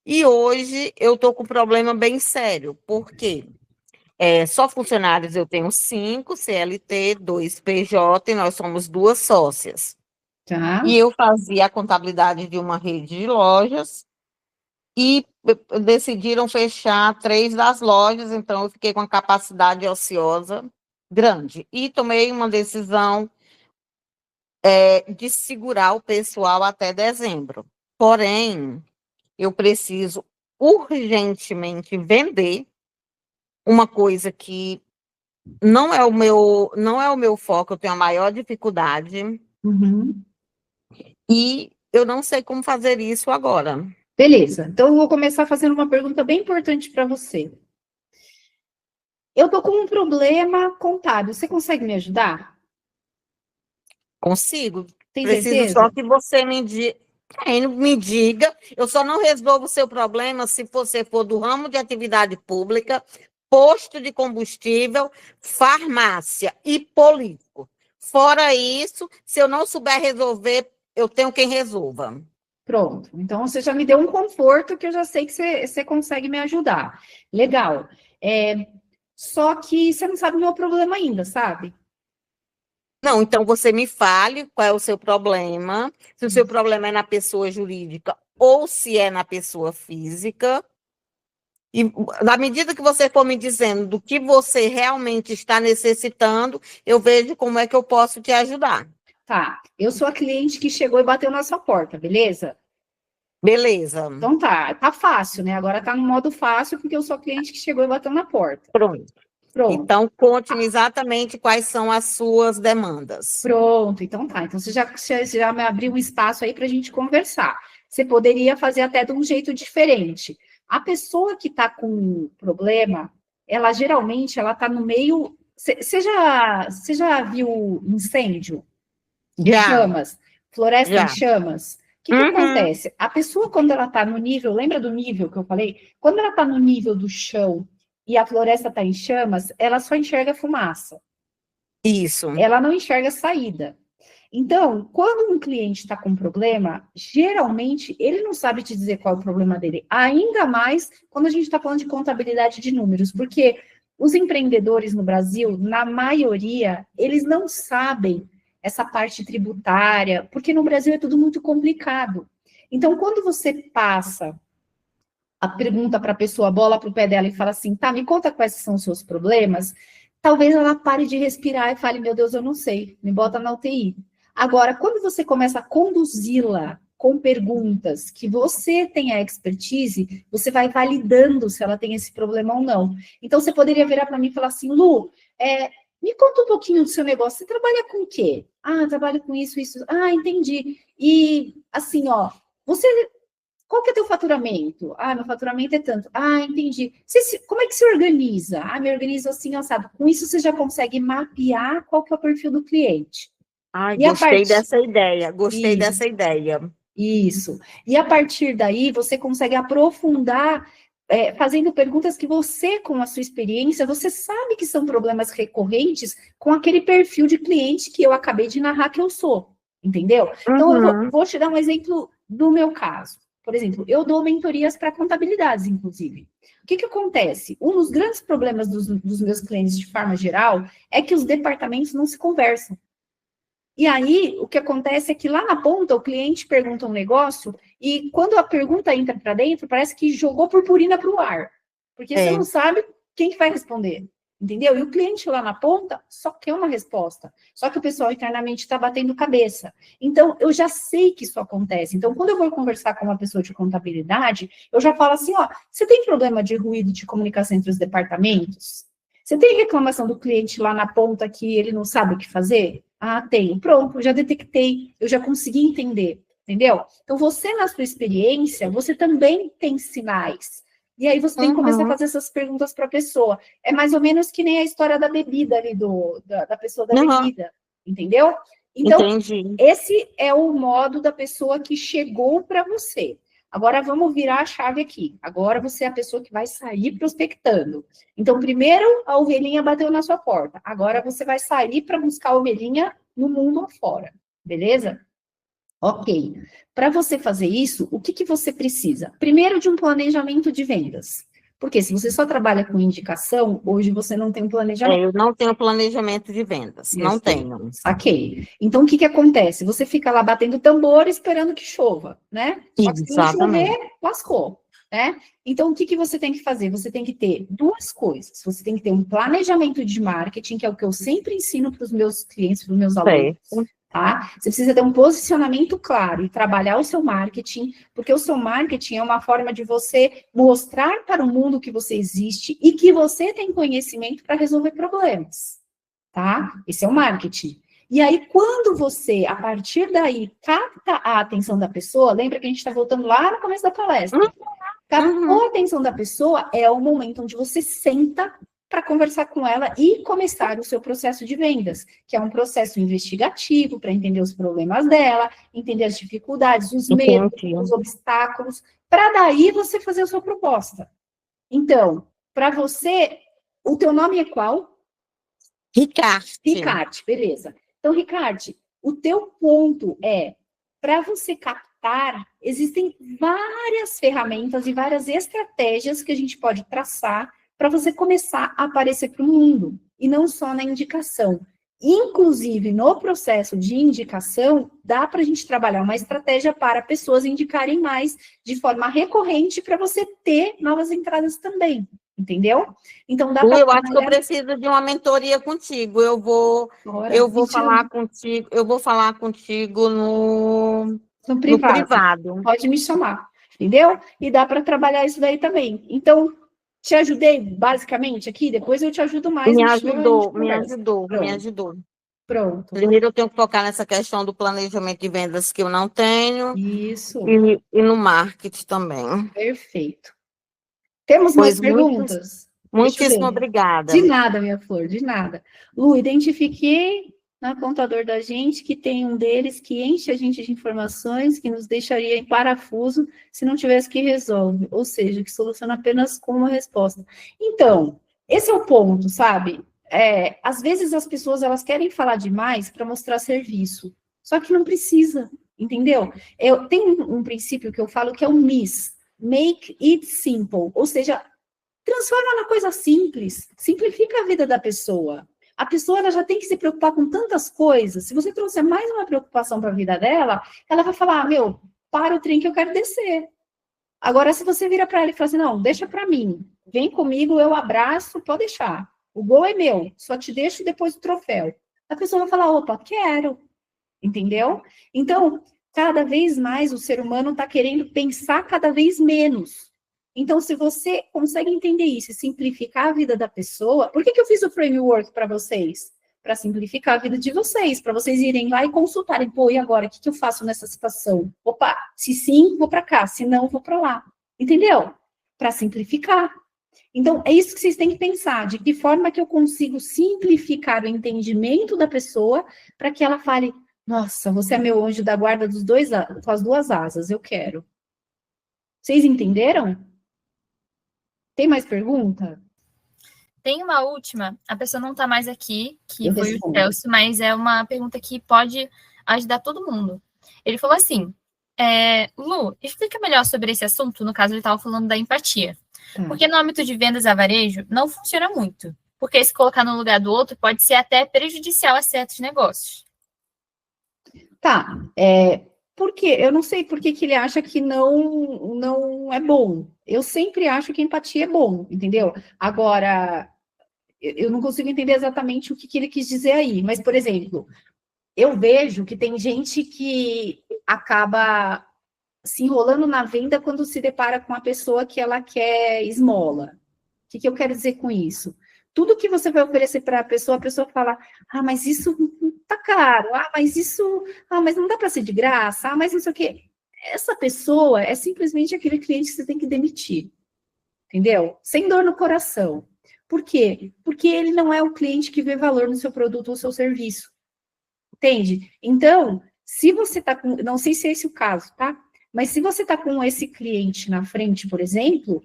E hoje eu estou com um problema bem sério, porque só funcionários eu tenho 5, CLT, 2 PJ, e nós somos 2 sócias. Tá. E eu fazia a contabilidade de uma rede de lojas e decidiram fechar 3 das lojas, então eu fiquei com a capacidade ociosa grande. E tomei uma decisão de segurar o pessoal até dezembro. Porém, eu preciso urgentemente vender uma coisa que não é o meu foco, eu tenho a maior dificuldade. E eu não sei como fazer isso agora. Beleza. Então, eu vou começar fazendo uma pergunta bem importante para você. Eu tô com um problema contábil. Você consegue me ajudar? Consigo. Tem Preciso certeza? só que você me diga. Eu só não resolvo o seu problema se você for do ramo de atividade pública, posto de combustível, farmácia e político. Fora isso, se eu não souber resolver, eu tenho quem resolva. Pronto. Então, você já me deu um conforto que eu já sei que você consegue me ajudar. Legal. Só que você não sabe o meu problema ainda, sabe? Não, então você me fale qual é o seu problema, se o seu problema é na pessoa jurídica ou se é na pessoa física. E na medida que você for me dizendo do que você realmente está necessitando, eu vejo como é que eu posso te ajudar. Tá. Eu sou a cliente que chegou e bateu na sua porta, beleza? Beleza. Então tá fácil, né? Agora tá no modo fácil, porque eu sou a cliente que chegou e bateu na porta. Pronto. Pronto. Então, conte-me exatamente quais são as suas demandas. Pronto, então tá. Então você já me abriu um espaço aí para a gente conversar. Você poderia fazer até de um jeito diferente. A pessoa que está com problema, ela geralmente está no meio. Você já viu incêndio? Já. Chamas, floresta Já. em chamas. O que acontece? A pessoa, quando ela está no nível, lembra do nível que eu falei? Quando ela está no nível do chão e a floresta está em chamas, ela só enxerga fumaça. Isso. Ela não enxerga saída. Então, quando um cliente está com problema, geralmente ele não sabe te dizer qual é o problema dele. Ainda mais quando a gente está falando de contabilidade de números, porque os empreendedores no Brasil, na maioria, eles não sabem essa parte tributária, porque no Brasil é tudo muito complicado. Então, quando você passa a pergunta para a pessoa, a bola para o pé dela e fala assim, tá, me conta quais são os seus problemas, talvez ela pare de respirar e fale, meu Deus, eu não sei, me bota na UTI. Agora, quando você começa a conduzi-la com perguntas que você tem a expertise, você vai validando se ela tem esse problema ou não. Então, você poderia virar para mim e falar assim, Lu, me conta um pouquinho do seu negócio, você trabalha com o quê? Ah, trabalho com isso, isso. Ah, entendi. E, assim, ó, qual que é teu faturamento? Ah, meu faturamento é tanto. Ah, entendi. Como é que se organiza? Ah, me organizo assim, ó, sabe? Com isso, você já consegue mapear qual que é o perfil do cliente. Ai, gostei dessa ideia, gostei dessa ideia. Isso. E a partir daí, você consegue aprofundar fazendo perguntas que você, com a sua experiência, você sabe que são problemas recorrentes com aquele perfil de cliente que eu acabei de narrar que eu sou, entendeu? Então, eu vou te dar um exemplo do meu caso. Por exemplo, eu dou mentorias para contabilidades, inclusive. O que acontece? Um dos grandes problemas dos meus clientes, de forma geral, é que os departamentos não se conversam. E aí, o que acontece é que lá na ponta, o cliente pergunta um negócio e quando a pergunta entra para dentro, parece que jogou purpurina para o ar. Porque você não sabe quem que vai responder, entendeu? E o cliente lá na ponta só quer uma resposta. Só que o pessoal internamente está batendo cabeça. Então, eu já sei que isso acontece. Então, quando eu vou conversar com uma pessoa de contabilidade, eu já falo assim, ó, você tem problema de ruído de comunicação entre os departamentos? Você tem reclamação do cliente lá na ponta que ele não sabe o que fazer? Ah, tenho. Pronto, já detectei, eu já consegui entender, entendeu? Então, você, na sua experiência, você também tem sinais. E aí, você tem que começar a fazer essas perguntas para a pessoa. É mais ou menos que nem a história da bebida ali, da pessoa da bebida, entendeu? Então, esse é o modo da pessoa que chegou para você. Agora, vamos virar a chave aqui. Agora, você é a pessoa que vai sair prospectando. Então, primeiro, a ovelhinha bateu na sua porta. Agora, você vai sair para buscar a ovelhinha no mundo afora. Beleza? Ok. Para você fazer isso, o que você precisa? Primeiro, de um planejamento de vendas. Porque se você só trabalha com indicação, hoje você não tem um planejamento. Eu não tenho planejamento de vendas, não tenho. Saquei. Então, o que acontece? Você fica lá batendo tambor esperando que chova, né? Só que se não chover, lascou, né? Então, o que você tem que fazer? Você tem que ter duas coisas. Você tem que ter um planejamento de marketing, que é o que eu sempre ensino para os meus clientes, para os meus alunos. Tá? Você precisa ter um posicionamento claro e trabalhar o seu marketing, porque o seu marketing é uma forma de você mostrar para o mundo que você existe e que você tem conhecimento para resolver problemas, tá? Esse é o marketing. E aí, quando você, a partir daí, capta a atenção da pessoa, lembra que a gente está voltando lá no começo da palestra, captou a atenção da pessoa, é o momento onde você senta para conversar com ela e começar o seu processo de vendas, que é um processo investigativo para entender os problemas dela, entender as dificuldades, os medos, os obstáculos, para daí você fazer a sua proposta. Então, para você, o teu nome é qual? Ricarte, beleza. Então, Ricarte, o teu ponto é, para você captar, existem várias ferramentas e várias estratégias que a gente pode traçar para você começar a aparecer para o mundo, e não só na indicação. Inclusive, no processo de indicação, dá para a gente trabalhar uma estratégia para pessoas indicarem mais de forma recorrente para você ter novas entradas também, entendeu? Então, dá para acho que eu preciso de uma mentoria contigo. Eu vou falar contigo no privado. Pode me chamar, entendeu? E dá para trabalhar isso daí também. Então, te ajudei, basicamente, aqui? Depois eu te ajudo mais. Me ajudou. Pronto. Primeiro eu tenho que focar nessa questão do planejamento de vendas que eu não tenho. Isso. E no marketing também. Perfeito. Temos mais perguntas? Muitíssimo obrigada. De nada, minha flor, de nada. Lu, identifiquei no computador da gente que tem um deles que enche a gente de informações, que nos deixaria em parafuso se não tivesse que resolve, ou seja, que soluciona apenas com uma resposta. Então, esse é o ponto, sabe? Às vezes as pessoas, elas querem falar demais para mostrar serviço, só que não precisa, entendeu? Eu tenho um princípio que eu falo que é o MIS, Make It Simple, ou seja, transforma na coisa simples, simplifica a vida da pessoa. A pessoa ela já tem que se preocupar com tantas coisas. Se você trouxer mais uma preocupação para a vida dela, ela vai falar, para o trem que eu quero descer. Agora, se você vira para ela e fala assim, não, deixa para mim, vem comigo, eu abraço, pode deixar. O gol é meu, só te deixo depois do troféu. A pessoa vai falar, opa, quero. Entendeu? Então, cada vez mais o ser humano está querendo pensar cada vez menos. Então, se você consegue entender isso e simplificar a vida da pessoa, por que eu fiz o framework para vocês? Para simplificar a vida de vocês, para vocês irem lá e consultarem, e agora, o que eu faço nessa situação? Opa, se sim, vou para cá, se não, vou para lá. Entendeu? Para simplificar. Então, é isso que vocês têm que pensar, de que forma que eu consigo simplificar o entendimento da pessoa para que ela fale, nossa, você é meu anjo da guarda com as duas asas, eu quero. Vocês entenderam? Tem mais pergunta? Tem uma última, a pessoa não está mais aqui, que Eu foi respondo. o Celso, mas é uma pergunta que pode ajudar todo mundo. Ele falou assim, Lu, explica melhor sobre esse assunto, no caso ele estava falando da empatia. Porque no âmbito de vendas a varejo, não funciona muito. Porque se colocar no lugar do outro pode ser até prejudicial a certos negócios. Tá, porque eu não sei por que ele acha que não é bom. Eu sempre acho que empatia é bom, entendeu? Agora, eu não consigo entender exatamente o que ele quis dizer aí, mas, por exemplo, eu vejo que tem gente que acaba se enrolando na venda quando se depara com a pessoa que ela quer esmola. O que eu quero dizer com isso? Tudo que você vai oferecer para a pessoa fala, mas isso tá caro, mas não dá para ser de graça, mas não sei o quê. Essa pessoa é simplesmente aquele cliente que você tem que demitir, entendeu? Sem dor no coração. Por quê? Porque ele não é o cliente que vê valor no seu produto ou seu serviço, entende? Então, se você tá com, não sei se é esse o caso, tá? Mas se você tá com esse cliente na frente, por exemplo,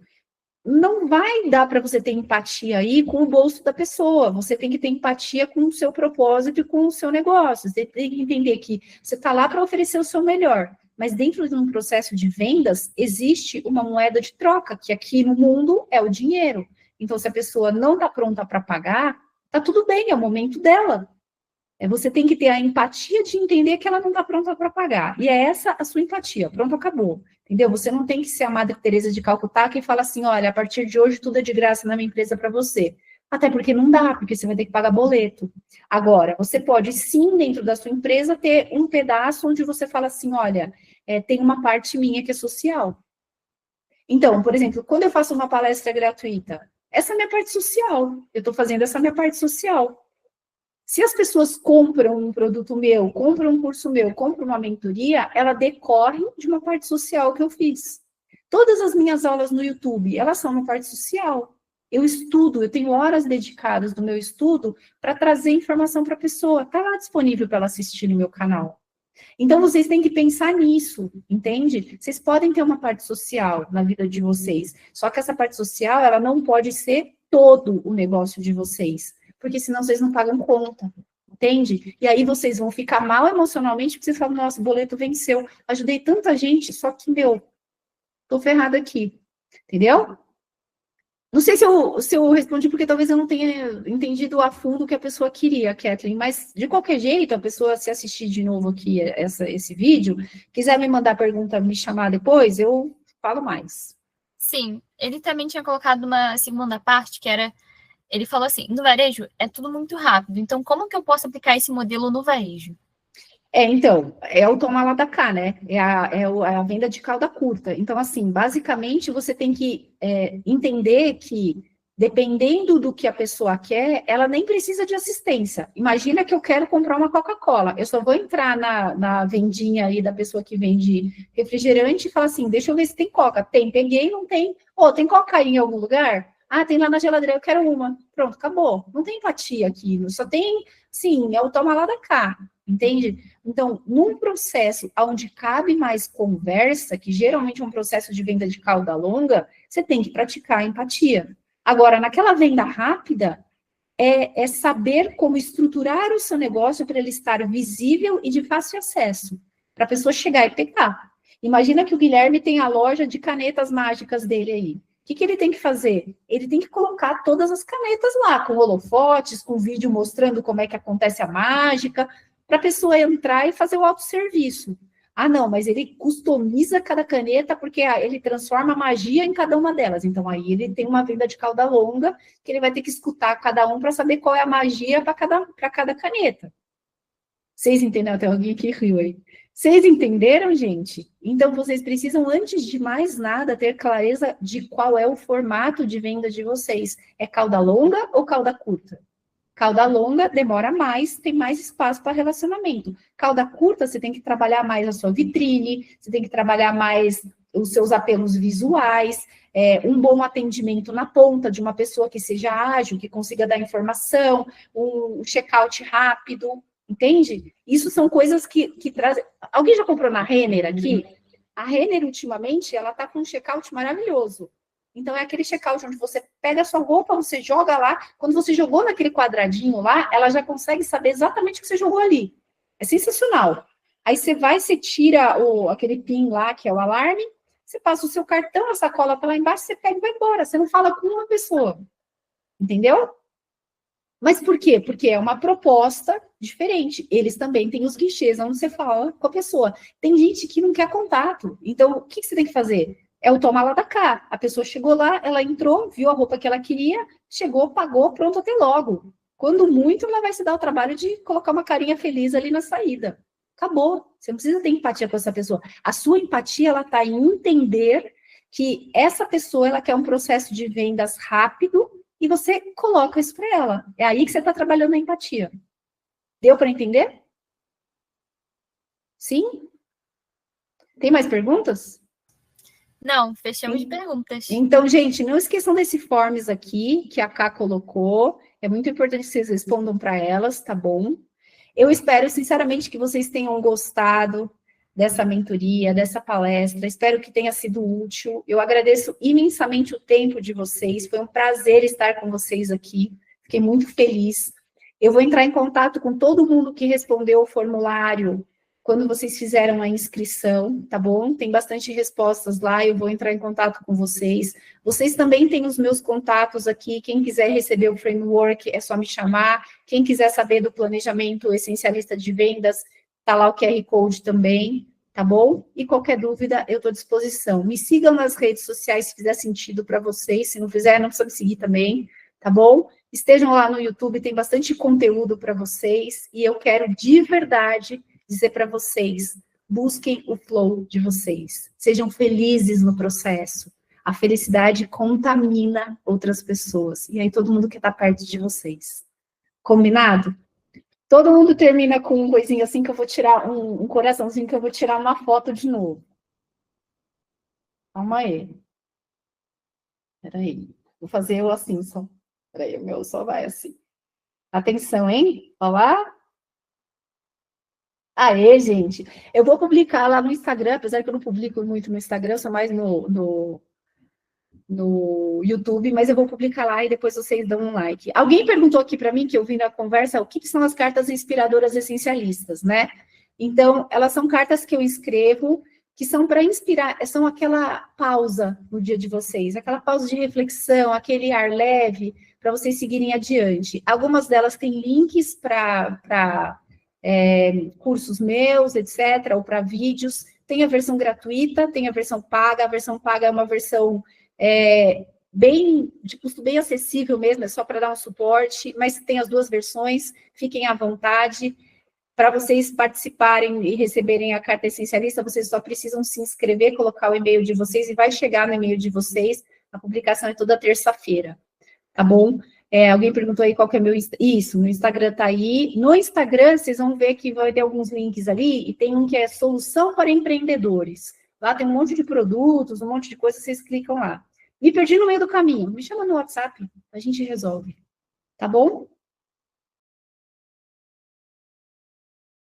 não vai dar para você ter empatia aí com o bolso da pessoa. Você tem que ter empatia com o seu propósito e com o seu negócio. Você tem que entender que você está lá para oferecer o seu melhor. Mas dentro de um processo de vendas, existe uma moeda de troca, que aqui no mundo é o dinheiro. Então, se a pessoa não está pronta para pagar, está tudo bem, é o momento dela. Você tem que ter a empatia de entender que ela não está pronta para pagar. E é essa a sua empatia. Pronto, acabou. Entendeu? Você não tem que ser a Madre Teresa de Calcutá que fala assim, olha, a partir de hoje tudo é de graça na minha empresa para você. Até porque não dá, porque você vai ter que pagar boleto. Agora, você pode sim, dentro da sua empresa, ter um pedaço onde você fala assim, olha, tem uma parte minha que é social. Então, por exemplo, quando eu faço uma palestra gratuita, essa é a minha parte social. Eu estou fazendo essa minha parte social. Se as pessoas compram um produto meu, compram um curso meu, compram uma mentoria, ela decorre de uma parte social que eu fiz. Todas as minhas aulas no YouTube, elas são uma parte social. Eu estudo, eu tenho horas dedicadas do meu estudo para trazer informação para a pessoa. Está lá disponível para ela assistir no meu canal. Então, vocês têm que pensar nisso, entende? Vocês podem ter uma parte social na vida de vocês, só que essa parte social, ela não pode ser todo o negócio de vocês, porque senão vocês não pagam conta, entende? E aí vocês vão ficar mal emocionalmente, porque vocês falam, nossa, o boleto venceu, ajudei tanta gente, só que, tô ferrada aqui, entendeu? Não sei se eu respondi, porque talvez eu não tenha entendido a fundo o que a pessoa queria, Kathleen, mas, de qualquer jeito, a pessoa, se assistir de novo aqui esse vídeo, quiser me mandar pergunta, me chamar depois, eu falo mais. Sim, ele também tinha colocado uma segunda parte, que era, ele falou assim, no varejo é tudo muito rápido, então como que eu posso aplicar esse modelo no varejo? Então, é o toma lá da cá, né? É a venda de cauda curta. Então, assim, basicamente, você tem que entender que, dependendo do que a pessoa quer, ela nem precisa de assistência. Imagina que eu quero comprar uma Coca-Cola. Eu só vou entrar na vendinha aí da pessoa que vende refrigerante e falar assim, deixa eu ver se tem Coca. Tem, peguei, não tem. Tem Coca aí em algum lugar? Ah, tem lá na geladeira, eu quero uma. Pronto, acabou. Não tem empatia aqui. Só tem, sim, é o toma lá da cá. Entende? Então, num processo onde cabe mais conversa, que geralmente é um processo de venda de cauda longa, você tem que praticar a empatia. Agora, naquela venda rápida, é saber como estruturar o seu negócio para ele estar visível e de fácil acesso, para a pessoa chegar e pegar. Imagina que o Guilherme tem a loja de canetas mágicas dele aí. O que ele tem que fazer? Ele tem que colocar todas as canetas lá, com holofotes, com vídeo mostrando como é que acontece a mágica, para a pessoa entrar e fazer o autosserviço. Ah, não, mas ele customiza cada caneta porque ele transforma a magia em cada uma delas. Então, aí ele tem uma venda de cauda longa que ele vai ter que escutar cada um para saber qual é a magia para cada caneta. Vocês entenderam? Tem alguém que riu aí. Vocês entenderam, gente? Então, vocês precisam, antes de mais nada, ter clareza de qual é o formato de venda de vocês. É cauda longa ou cauda curta? Cauda longa demora mais, tem mais espaço para relacionamento. Cauda curta, você tem que trabalhar mais a sua vitrine, você tem que trabalhar mais os seus apelos visuais, um bom atendimento na ponta de uma pessoa que seja ágil, que consiga dar informação, um check-out rápido, entende? Isso são coisas que trazem... Alguém já comprou na Renner aqui? A Renner, ultimamente, ela está com um check-out maravilhoso. Então, é aquele check-out onde você pega a sua roupa, você joga lá. Quando você jogou naquele quadradinho lá, ela já consegue saber exatamente o que você jogou ali. É sensacional. Aí você vai, você tira aquele pin lá, que é o alarme, você passa o seu cartão, a sacola tá lá embaixo, você pega e vai embora. Você não fala com uma pessoa. Entendeu? Mas por quê? Porque é uma proposta diferente. Eles também têm os guichês onde você fala com a pessoa. Tem gente que não quer contato. Então, o que você tem que fazer? É o toma lá da cá. A pessoa chegou lá, ela entrou, viu a roupa que ela queria, chegou, pagou, pronto, até logo. Quando muito, ela vai se dar o trabalho de colocar uma carinha feliz ali na saída. Acabou. Você não precisa ter empatia com essa pessoa. A sua empatia, ela está em entender que essa pessoa, ela quer um processo de vendas rápido e você coloca isso para ela. É aí que você está trabalhando a empatia. Deu para entender? Sim? Tem mais perguntas? Não, fechamos de perguntas. Então, gente, não esqueçam desse forms aqui, que a Ká colocou. É muito importante que vocês respondam para elas, tá bom? Eu espero, sinceramente, que vocês tenham gostado dessa mentoria, dessa palestra. Espero que tenha sido útil. Eu agradeço imensamente o tempo de vocês. Foi um prazer estar com vocês aqui. Fiquei muito feliz. Eu vou entrar em contato com todo mundo que respondeu o formulário quando vocês fizeram a inscrição, tá bom? Tem bastante respostas lá, eu vou entrar em contato com vocês. Vocês também têm os meus contatos aqui, quem quiser receber o framework é só me chamar. Quem quiser saber do planejamento essencialista de vendas, tá lá o QR Code também, tá bom? E qualquer dúvida, eu estou à disposição. Me sigam nas redes sociais se fizer sentido para vocês, se não fizer, não precisa me seguir também, tá bom? Estejam lá no YouTube, tem bastante conteúdo para vocês, e eu quero de verdade dizer para vocês, busquem o flow de vocês, sejam felizes no processo. A felicidade contamina outras pessoas, e aí todo mundo quer estar perto de vocês. Combinado? Todo mundo termina com um coisinho assim que eu vou tirar, um coraçãozinho que eu vou tirar uma foto de novo. Calma aí. Peraí. Vou fazer eu assim só. Peraí, o meu só vai assim. Atenção, hein? Olha lá. Aê, gente. Eu vou publicar lá no Instagram, apesar que eu não publico muito no Instagram, eu sou mais no YouTube, mas eu vou publicar lá e depois vocês dão um like. Alguém perguntou aqui para mim, que eu vi na conversa, o que são as cartas inspiradoras essencialistas, né? Então, elas são cartas que eu escrevo, que são para inspirar, são aquela pausa no dia de vocês, aquela pausa de reflexão, aquele ar leve, para vocês seguirem adiante. Algumas delas têm links para cursos meus, etc., ou para vídeos. Tem a versão gratuita, tem a versão paga. A versão paga é uma versão de custo bem acessível mesmo, é só para dar um suporte, mas tem as duas versões, fiquem à vontade. Para vocês participarem e receberem a carta essencialista, vocês só precisam se inscrever, colocar o e-mail de vocês e vai chegar no e-mail de vocês. A publicação é toda terça-feira, tá bom? Alguém perguntou aí qual que é meu... Isso, meu Instagram tá aí. No Instagram, vocês vão ver que vai ter alguns links ali, e tem um que é Solução para Empreendedores. Lá tem um monte de produtos, um monte de coisa, vocês clicam lá. Me perdi no meio do caminho, me chama no WhatsApp, a gente resolve. Tá bom?